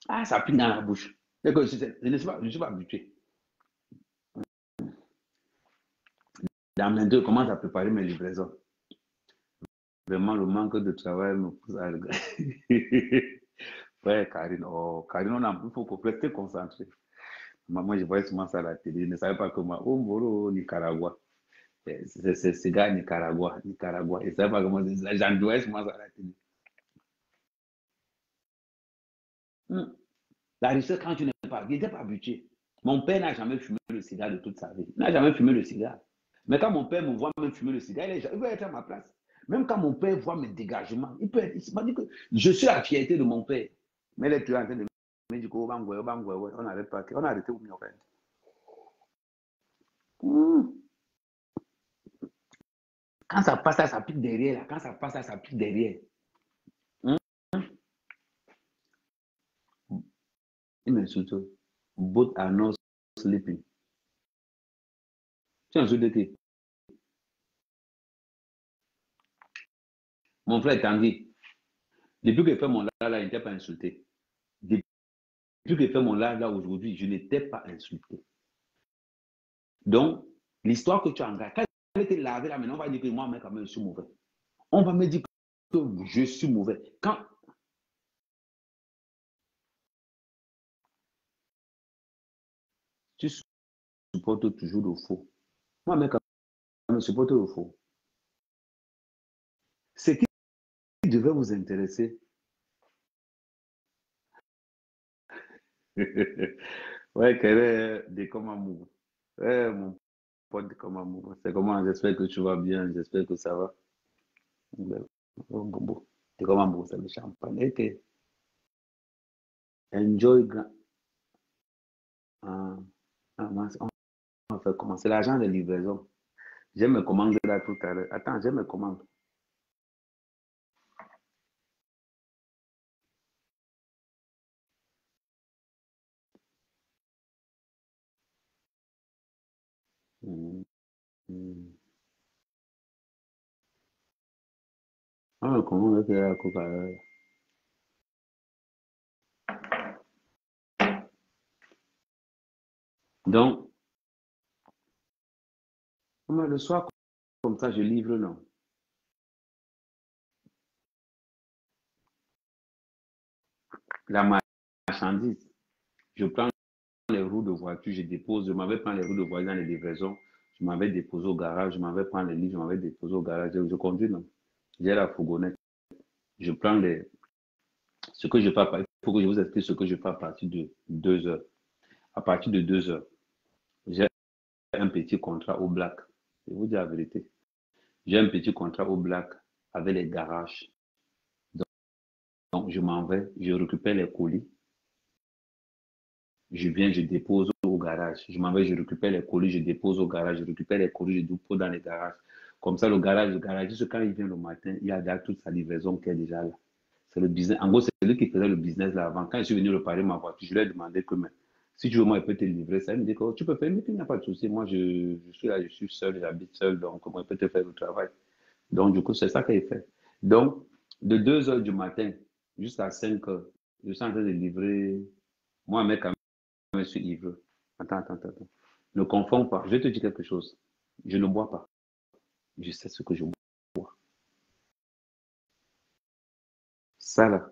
Ah, ça pique dans la bouche. Je ne suis pas habitué. Dans mes deux, commence à préparer mes livraisons. Vraiment, le manque de travail me pousse à regarder. Ouais, Karine, il faut rester concentré. Moi, je voyais souvent ça à la télé. Je ne savais pas comment. Oh, Moro, Nicaragua. C'est cigare Nicaragua. Nicaragua. Et ça pas comment c'est ça. Jean Douest, moi, ça à la télé. La richesse, quand tu n'es pas, il n'était pas habitué. Mon père n'a jamais fumé le cigare de toute sa vie. Il n'a jamais fumé le cigare. Mais quand mon père me voit même fumer le cigare, il veut être à ma place. Même quand mon père voit mes dégagements, il peut être. Il m'a dit que je suis la fierté de mon père. Mais les tu es en train de me dire qu'on n'arrête pas. On a arrêté au mieux. Quand ça passe, ça pique derrière. Là. Quand ça passe, ça pique derrière. Il m'insulte. Both are not sleeping. Tu insultes de qui? Mon frère Tanguy. Depuis que j'ai fait mon là, il n'était pas insulté. Depuis que j'ai fait mon là aujourd'hui, je n'étais pas insulté. Donc, l'histoire que tu as engagée, quand elle était lavée là, maintenant, on va dire que moi, quand même, je suis mauvais. On va me dire que je suis mauvais. Quand tu supportes toujours le faux, moi, quand même, je supporte le faux. Ce qui devait vous intéresser, ouais, quel est des comme amour. Ouais, mon pote, comme amour. C'est comment, j'espère que tu vas bien, j'espère que ça va. Bon. T'es comme amour, c'est le champagne. Ok. Enjoy. On va faire comment? C'est l'agent de livraison. J'ai mes commandes là tout à l'heure. Attends, j'ai mes commandes. Ah, comment on fait la coupe Donc, le soir, comme ça, je livre, non. La marchandise, je prends les roues de voiture, je dépose, je m'avais pris les roues de voiture dans les livraisons, je m'avais déposé au garage, je m'avais pris les livres, je m'avais déposé au garage, je conduis, non. J'ai la fourgonnette, je prends ce que je fais, il faut que je vous explique ce que je fais à partir de 2 heures. À partir de 2 heures, j'ai un petit contrat au black. Je vous dis la vérité. J'ai un petit contrat au black avec les garages. Donc, je m'en vais, je récupère les colis. Je viens, je dépose au garage. Je m'en vais, je récupère les colis, je dépose au garage. Je récupère les colis, je dépose dans les garages. Comme ça, le garagiste, quand il vient le matin, il a déjà toute sa livraison qui est déjà là. C'est le business. En gros, c'est lui qui faisait le business là avant. Quand je suis venu réparer ma voiture, je lui ai demandé que, mais, si tu veux, moi, il peut te livrer ça. Il me dit que oh, tu peux faire, mais il n'y a pas de souci. Moi, je suis là, je suis seul, j'habite seul, donc moi, il peut te faire le travail. Donc, du coup, c'est ça qu'il fait. Donc, de 2 heures du matin jusqu'à 5 heures, je suis en train de livrer. Moi, mec, quand même, je suis ivre. Attends. Ne confonds pas. Je vais te dire quelque chose. Je ne bois pas. Je sais ce que je bois. Ça, là,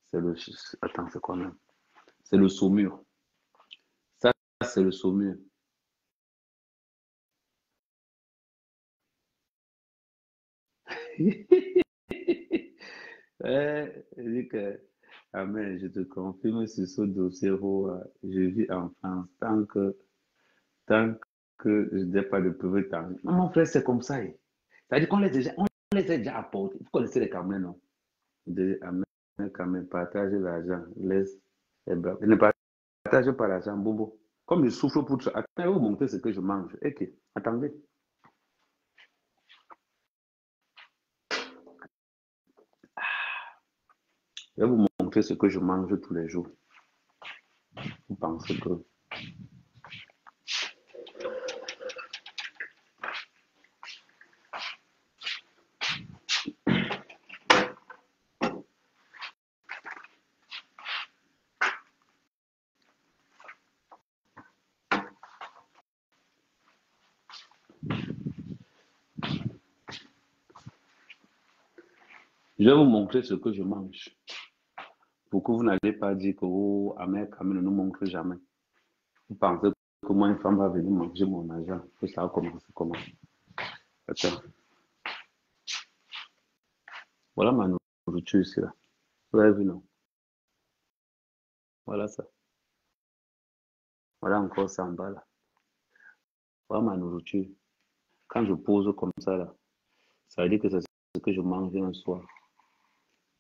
c'est le. Attends, c'est quoi même? C'est le saumur. Ça, c'est le saumur. Dit que, Amen, je te confirme sur ce dossier où je vis en France tant que je n'ai pas de preuve tangible. Mon frère, c'est comme ça. C'est-à-dire qu'on les a déjà apportés. Vous connaissez les Camerounais, non? Amen, quand même, partage l'argent. Laisse les bras. Ne partage pas l'argent, bobo. Comme je souffre pour ça, attendez, vous montrer ce que je mange. Ok, attendez. Je vais vous montrer ce que je mange tous les jours. Vous pensez que... Je vais vous montrer ce que je mange. Pour que vous n'allez pas dire que, oh, Ahmed ne nous montre jamais. Vous pensez comment une femme va venir manger mon argent, que ça va commencer comment. Attends. Voilà ma nourriture ici, là. Vous avez vu, non? Voilà ça. Voilà encore ça en bas, là. Voilà ma nourriture. Quand je pose comme ça, là, ça veut dire que c'est ce que je mange un soir.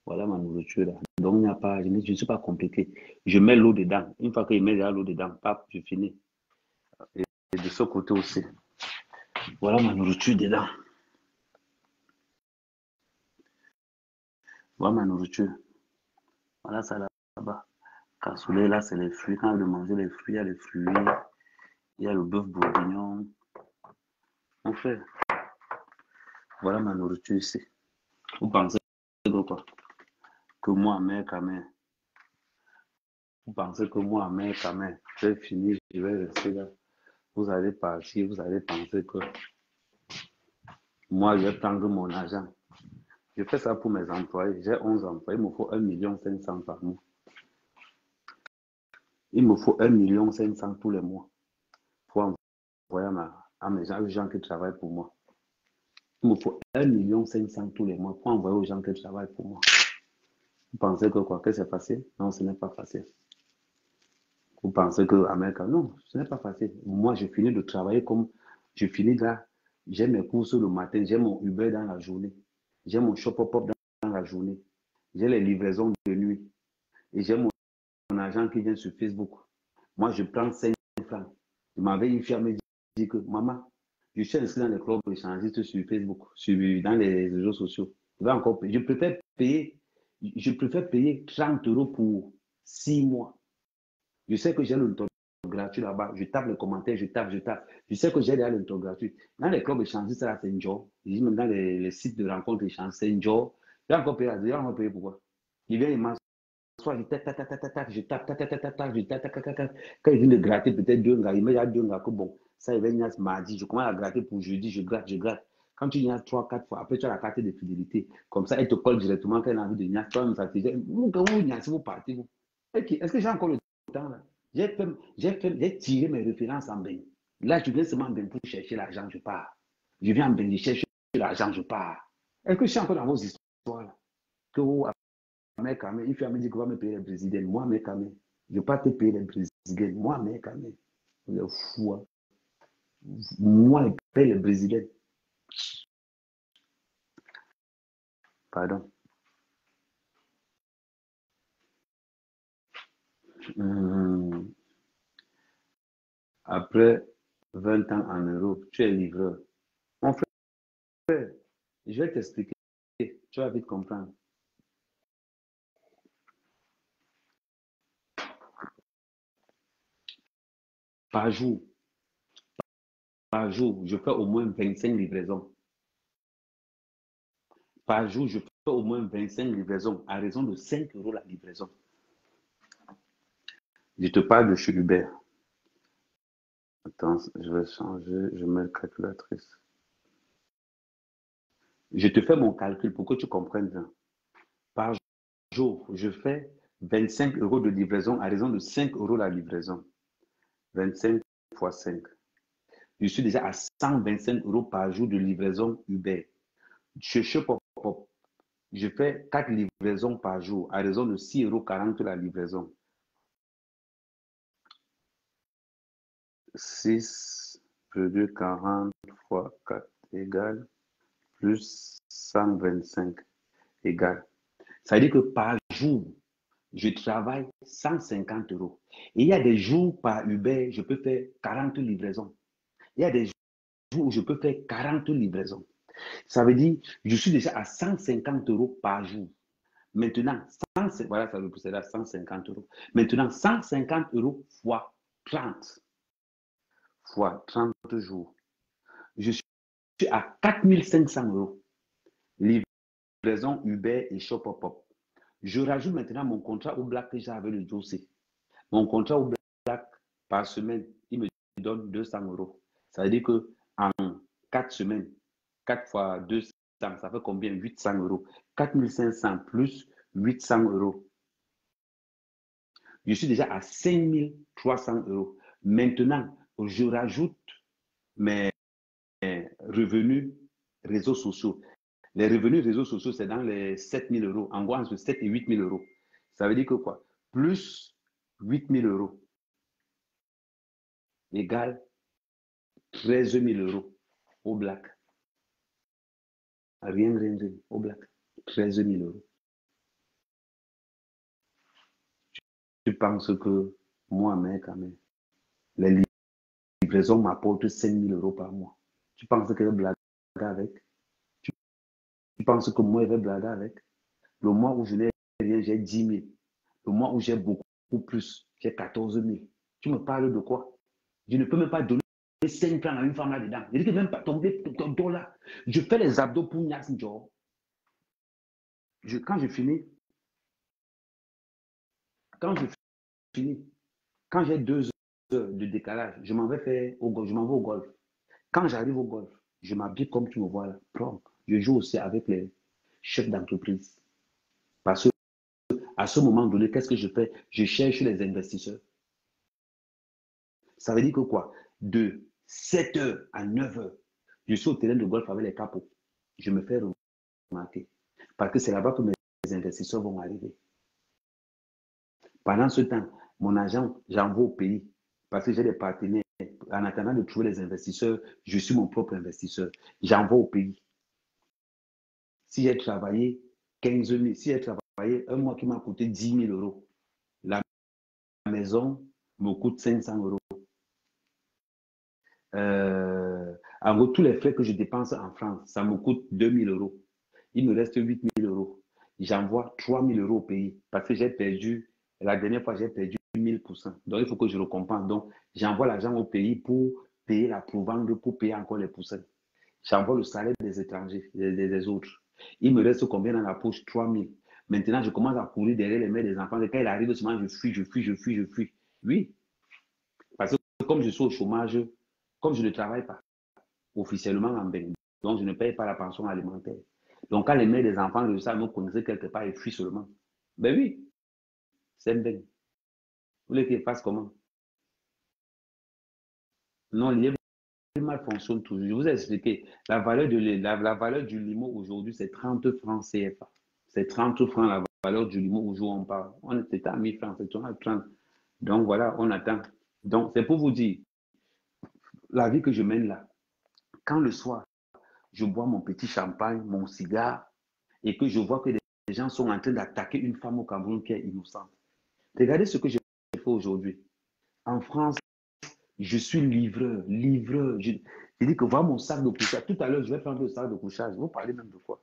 Voilà ma nourriture, là. Donc, il n'y a pas, je ne suis pas compliqué. Je mets l'eau dedans. Une fois que je mets l'eau dedans, pap, je finis. Et de ce côté aussi. Voilà ma nourriture dedans. Voilà ma nourriture. Voilà ça là-bas. Cassoulet, là, c'est les fruits. Quand je mange les fruits, il y a les fruits. Il y a le bœuf bourguignon. On fait. Voilà ma nourriture ici. Vous pensez que quoi? Que moi, mère, quand vous pensez que moi, mère, quand je vais finir, je vais rester là. Vous allez partir, vous allez penser que moi, je vais prendre mon argent. Je fais ça pour mes employés. J'ai 11 employés. Il me faut 1,5 million par mois. Il me faut 1,5 million tous les mois pour envoyer à mes gens qui travaillent pour moi. Il me faut 1,5 million tous les mois pour envoyer aux gens qui travaillent pour moi. Vous pensez que quoi? Que c'est facile? Non, ce n'est pas facile. Vous pensez que Amérique? Non, ce n'est pas facile. Moi, je finis de travailler comme je finis là. J'ai mes courses le matin, j'ai mon Uber dans la journée, j'ai mon Shopopop dans la journée, j'ai les livraisons de nuit et j'ai mon argent qui vient sur Facebook. Moi, je prends 5 francs. Je m'avais une fille à me dire que maman, je suis inscrit dans les clubs échangistes sur Facebook, dans les réseaux sociaux. Je préfère payer 30 euros pour 6 mois. Je sais que j'ai le temps gratuit là-bas. Je tape les commentaires, je tape. Je sais que j'ai déjà le temps gratuit. Dans les clubs échangistes, là, c'est un job. Même dans les sites de rencontres échangistes, c'est un job. J'ai encore payé pourquoi? Il vient, il m'assoit, je tape. Quand il vient de gratter peut-être 2 gars, il met là 2 gars que bon, ça il vient mardi, je commence à gratter pour jeudi, je gratte. Quand tu viens 3, 4 fois, après tu as la carte de fidélité. Comme ça, elle te colle directement quand elle a envie de niasse. Toi, vous partez, vous. Est-ce que j'ai encore le temps là? J'ai tiré mes références en bain. Là, je viens seulement en bain pour chercher l'argent, je pars. Je viens en bain, je cherche l'argent, je pars. Est-ce que je suis encore dans vos histoires là? Que vous, mais quand même, il fait me dire que va me payer les Brésiliens. Moi, mais quand même, je ne vais pas te payer les Brésiliens. Moi, mais quand même, vous êtes fou. Hein? Moi, je paye les Brésiliens. Pardon. Après 20 ans en Europe, tu es livreur. Mon frère, je vais t'expliquer. Tu vas vite comprendre. Par jour, je fais au moins 25 livraisons. Par jour, je fais au moins 25 livraisons à raison de 5 euros la livraison. Je te parle de chez Uber. Attends, je vais changer, je mets calculatrice. Je te fais mon calcul pour que tu comprennes bien. Par jour, je fais 25 euros de livraison à raison de 5 euros la livraison. 25 fois 5. Je suis déjà à 125 euros par jour de livraison Uber. Chez Shopopop, je fais 4 livraisons par jour à raison de 6,40 € la livraison. 6,40 fois 4 égale plus 125 égale. Ça veut dire que par jour, je travaille 150 euros. Et il y a des jours par Uber, je peux faire 40 livraisons. Il y a des jours où je peux faire 40 livraisons. Ça veut dire, je suis déjà à 150 euros par jour. Maintenant, voilà, ça veut procéder à 150 euros. Maintenant, 150 euros fois 30. Fois 30 jours. Je suis à 4500 euros. Livraison Uber et Shopopop. Je rajoute maintenant mon contrat au black que j'ai avec le dossier. Mon contrat au black par semaine, il me donne 200 euros. Ça veut dire qu'en 4 semaines, 4 fois 200, ça fait combien? 800 euros. 4500 plus 800 euros. Je suis déjà à 5300 euros. Maintenant, je rajoute mes revenus réseaux sociaux. Les revenus réseaux sociaux, c'est dans les 7 000 euros. En gros, entre 7 et 8 000 euros. Ça veut dire que quoi? Plus 8 000 euros égale 13 000 euros au black. Rien, au black. 13 000 euros. Tu penses que moi, mec, les livraisons m'apportent 5 000 euros par mois. Tu penses que je vais blaguer avec? Tu penses que moi, je vais blaguer avec? Le mois où je n'ai rien, j'ai 10 000. Le mois où j'ai beaucoup plus, j'ai 14 000. Tu me parles de quoi? Je ne peux même pas donner 5 francs à une femme là-dedans. Je dis que même pas tomber ton dos là. Je fais les abdos pour Nias Njor. Quand je finis, quand j'ai 2 heures de décalage, je m'en vais faire au golf, je m'en vais au golf. Quand j'arrive au golf, je m'habille comme tu me vois là. Je joue aussi avec les chefs d'entreprise. Parce que à ce moment donné, qu'est-ce que je fais? Je cherche les investisseurs. Ça veut dire que quoi? De 7 heures à 9 heures, je suis au terrain de golf avec les capots. Je me fais remarquer. Parce que c'est là-bas que mes investisseurs vont arriver. Pendant ce temps, mon agent, j'envoie au pays. Parce que j'ai des partenaires. En attendant de trouver les investisseurs, je suis mon propre investisseur. J'envoie au pays. Si j'ai travaillé 15 000, si j'ai travaillé un mois qui m'a coûté 10 000 euros, la maison me coûte 500 euros. En gros, tous les frais que je dépense en France, ça me coûte 2 000 euros. Il me reste 8 000 euros. J'envoie 3 000 euros au pays parce que j'ai perdu, la dernière fois, j'ai perdu 1000%. Donc, il faut que je le compense. Donc, j'envoie l'argent au pays pour payer la provende, pour payer encore les poussins. J'envoie le salaire des étrangers, des autres. Il me reste combien dans la poche? 3 000. Maintenant, je commence à courir derrière les mères des enfants. Et quand il arrive, seulement, je fuis. Oui, parce que comme je suis au chômage, comme je ne travaille pas officiellement en Bénin, donc je ne paye pas la pension alimentaire. Donc quand les mères des enfants de ça me connaissaient quelque part, ils fuient seulement. Ben oui, c'est un Bénin. Vous voulez qu'ils fassent comment? Non, l'IMAL fonctionne toujours. Je vous ai expliqué, la valeur du limo aujourd'hui, c'est 30 francs CFA. C'est 30 francs la valeur du limo au jour où on parle. On était à 1000 francs, c'est 30. Donc voilà, on attend. Donc c'est pour vous dire, la vie que je mène là, quand le soir, je bois mon petit champagne, mon cigare, et que je vois que les gens sont en train d'attaquer une femme au Cameroun qui est innocente. Regardez ce que je fais aujourd'hui. En France, je suis livreur. Je dis que voilà mon sac de couchage. Tout à l'heure, je vais prendre le sac de couchage. Vous parlez même de quoi?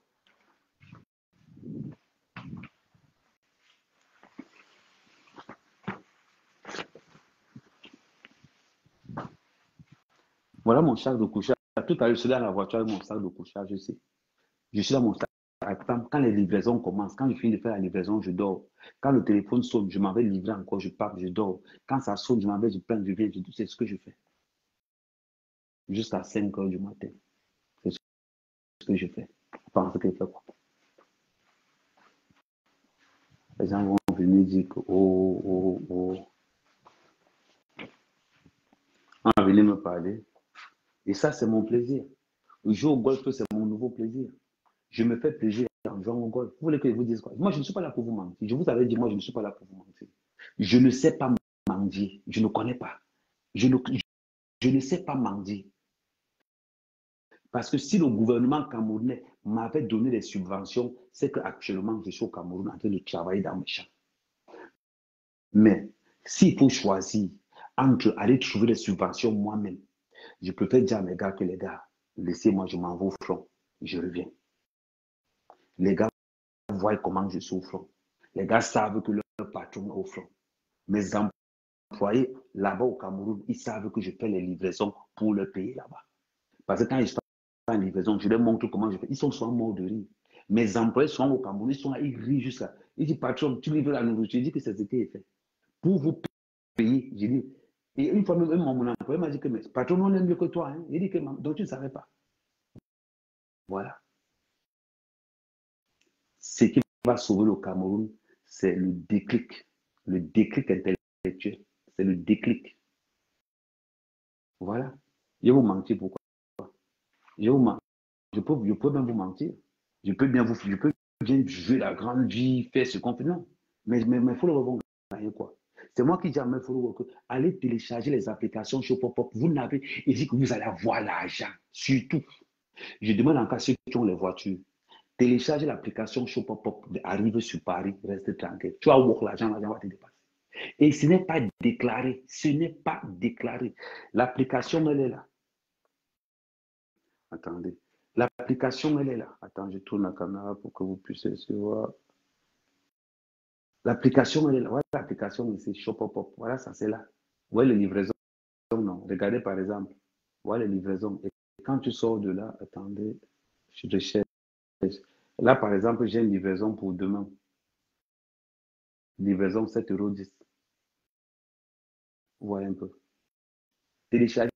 Voilà mon sac de couchage. Tout à l'heure, je suis dans la voiture avec mon sac de couchage, je sais. Je suis dans mon sac. Quand les livraisons commencent, quand je finis de faire la livraison, je dors. Quand le téléphone sonne, je m'en vais livrer encore, je pars, je dors. Quand ça sonne, je m'en vais, je plains, je viens, c'est ce que je fais. Jusqu'à 5 heures du matin. C'est ce que je fais. Pensez que je fais quoi? Les gens vont venir dire que on va venir me parler. Et ça, c'est mon plaisir. Jouer au golf, c'est mon nouveau plaisir. Je me fais plaisir en jouant au golf. Vous voulez que je vous dise quoi? Moi, je ne suis pas là pour vous mentir. Je vous avais dit, moi, je ne suis pas là pour vous mentir. Je ne sais pas mendier. Je ne connais pas. Je ne sais pas mendier. Parce que si le gouvernement camerounais m'avait donné des subventions, c'est qu'actuellement, je suis au Cameroun en train de travailler dans mes champs. Mais s'il faut choisir entre aller trouver des subventions moi-même, je préfère dire à mes gars que les gars, laissez-moi, je m'en vais au front, je reviens. Les gars voient comment je suis au front. Les gars savent que leur patron est au front. Mes employés là-bas au Cameroun, ils savent que je fais les livraisons pour le pays là-bas. Parce que quand ils font en livraison, je leur montre comment je fais. Ils sont souvent morts de rire. Mes employés sont au Cameroun, ils sont là, ils rient jusqu'à. Ils disent, patron, tu livres la nourriture. Je dis que c'est ce qui est fait. Pour vous payer, j'ai dit. Et une fois même, mon employé m'a dit que, mais patron, on aime mieux que toi. Hein. Il dit que, donc tu ne savais pas. Voilà. Ce qui va sauver le Cameroun, c'est le déclic intellectuel. C'est le déclic. Voilà. Je vais vous mentir pourquoi. Je peux même vous mentir. Je peux bien jouer la grande vie, faire ce qu'on fait. Non. Mais follow vont gagner quoi? C'est moi qui dis à mes followers que allez télécharger les applications Shopopop. Vous n'avez, il dit que vous allez avoir l'argent. Surtout. Je demande encore à ceux qui ont les voitures. Téléchargez l'application Shopopop. Arrive sur Paris, restez tranquille. Tu vas voir l'argent va te dépasser. Et ce n'est pas déclaré. Ce n'est pas déclaré. L'application, elle est là. Attendez. L'application, elle est là. Attends, je tourne la caméra pour que vous puissiez se voir. L'application, elle est là. Voilà l'application ici, Shopopop. Voilà, ça, c'est là. Vous voyez les livraisons? Non. Regardez par exemple. Voilà les livraisons. Et quand tu sors de là, attendez, je recherche. Là, par exemple, j'ai une livraison pour demain. Livraison 7,10 €. Vous voyez un peu. Téléchargez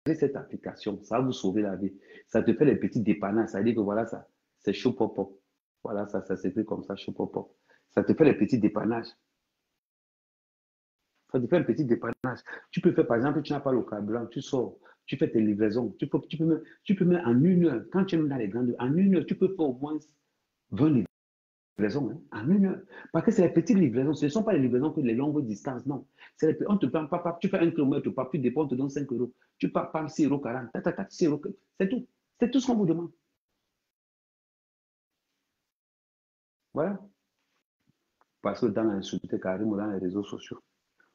cette application, ça va vous sauver la vie. Ça te fait les petits dépannages. Ça veut dire que voilà, ça, c'est Shopopop. Voilà, ça s'écrit comme ça, Shopopop. Ça te fait les petits dépannages. Ça te fait un petit dépannage. Tu peux faire, par exemple, tu n'as pas le carburant, tu sors, tu fais tes livraisons. Tu peux même en 1 heure, quand tu es dans les grandes, en 1 heure, tu peux faire au moins 20 livraisons, hein, en 1 heure. Parce que c'est les petites livraisons, ce ne sont pas les livraisons que les longues distances, non. On te prend pas, tu fais 1 kilomètre, pas plus dépend, on te donne 5 €. Tu pars par 6,40 €, 6 €, c'est tout. C'est tout ce qu'on vous demande. Voilà. Parce que dans l'insulté carrément dans les réseaux sociaux.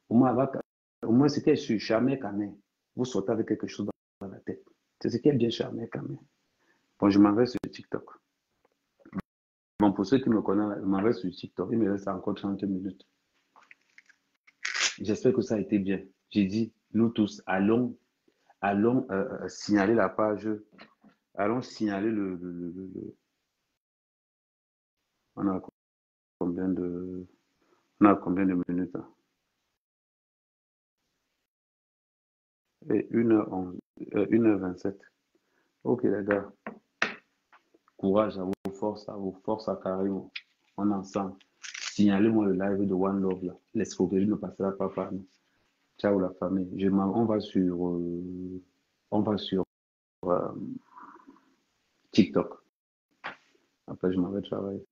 Au moins c'était sur jamais quand même. Vous sortez avec quelque chose dans la tête. C'est ce qui est bien charmé quand même. Bon, je m'en vais sur TikTok. Bon, pour ceux qui me connaissent, je m'en vais sur TikTok. Il me reste encore 30 minutes. J'espère que ça a été bien. J'ai dit, nous tous, allons signaler la page. Allons signaler on a combien de, on a combien de minutes? Hein? Et 1h11, 1h27. Ok, les gars. Courage à vos forces à Carrément. On est ensemble. Signalez-moi le live de One Love là. L'escroquerie ne passera pas par nous. Ciao la famille. On va sur TikTok. Après, je m'en vais travailler.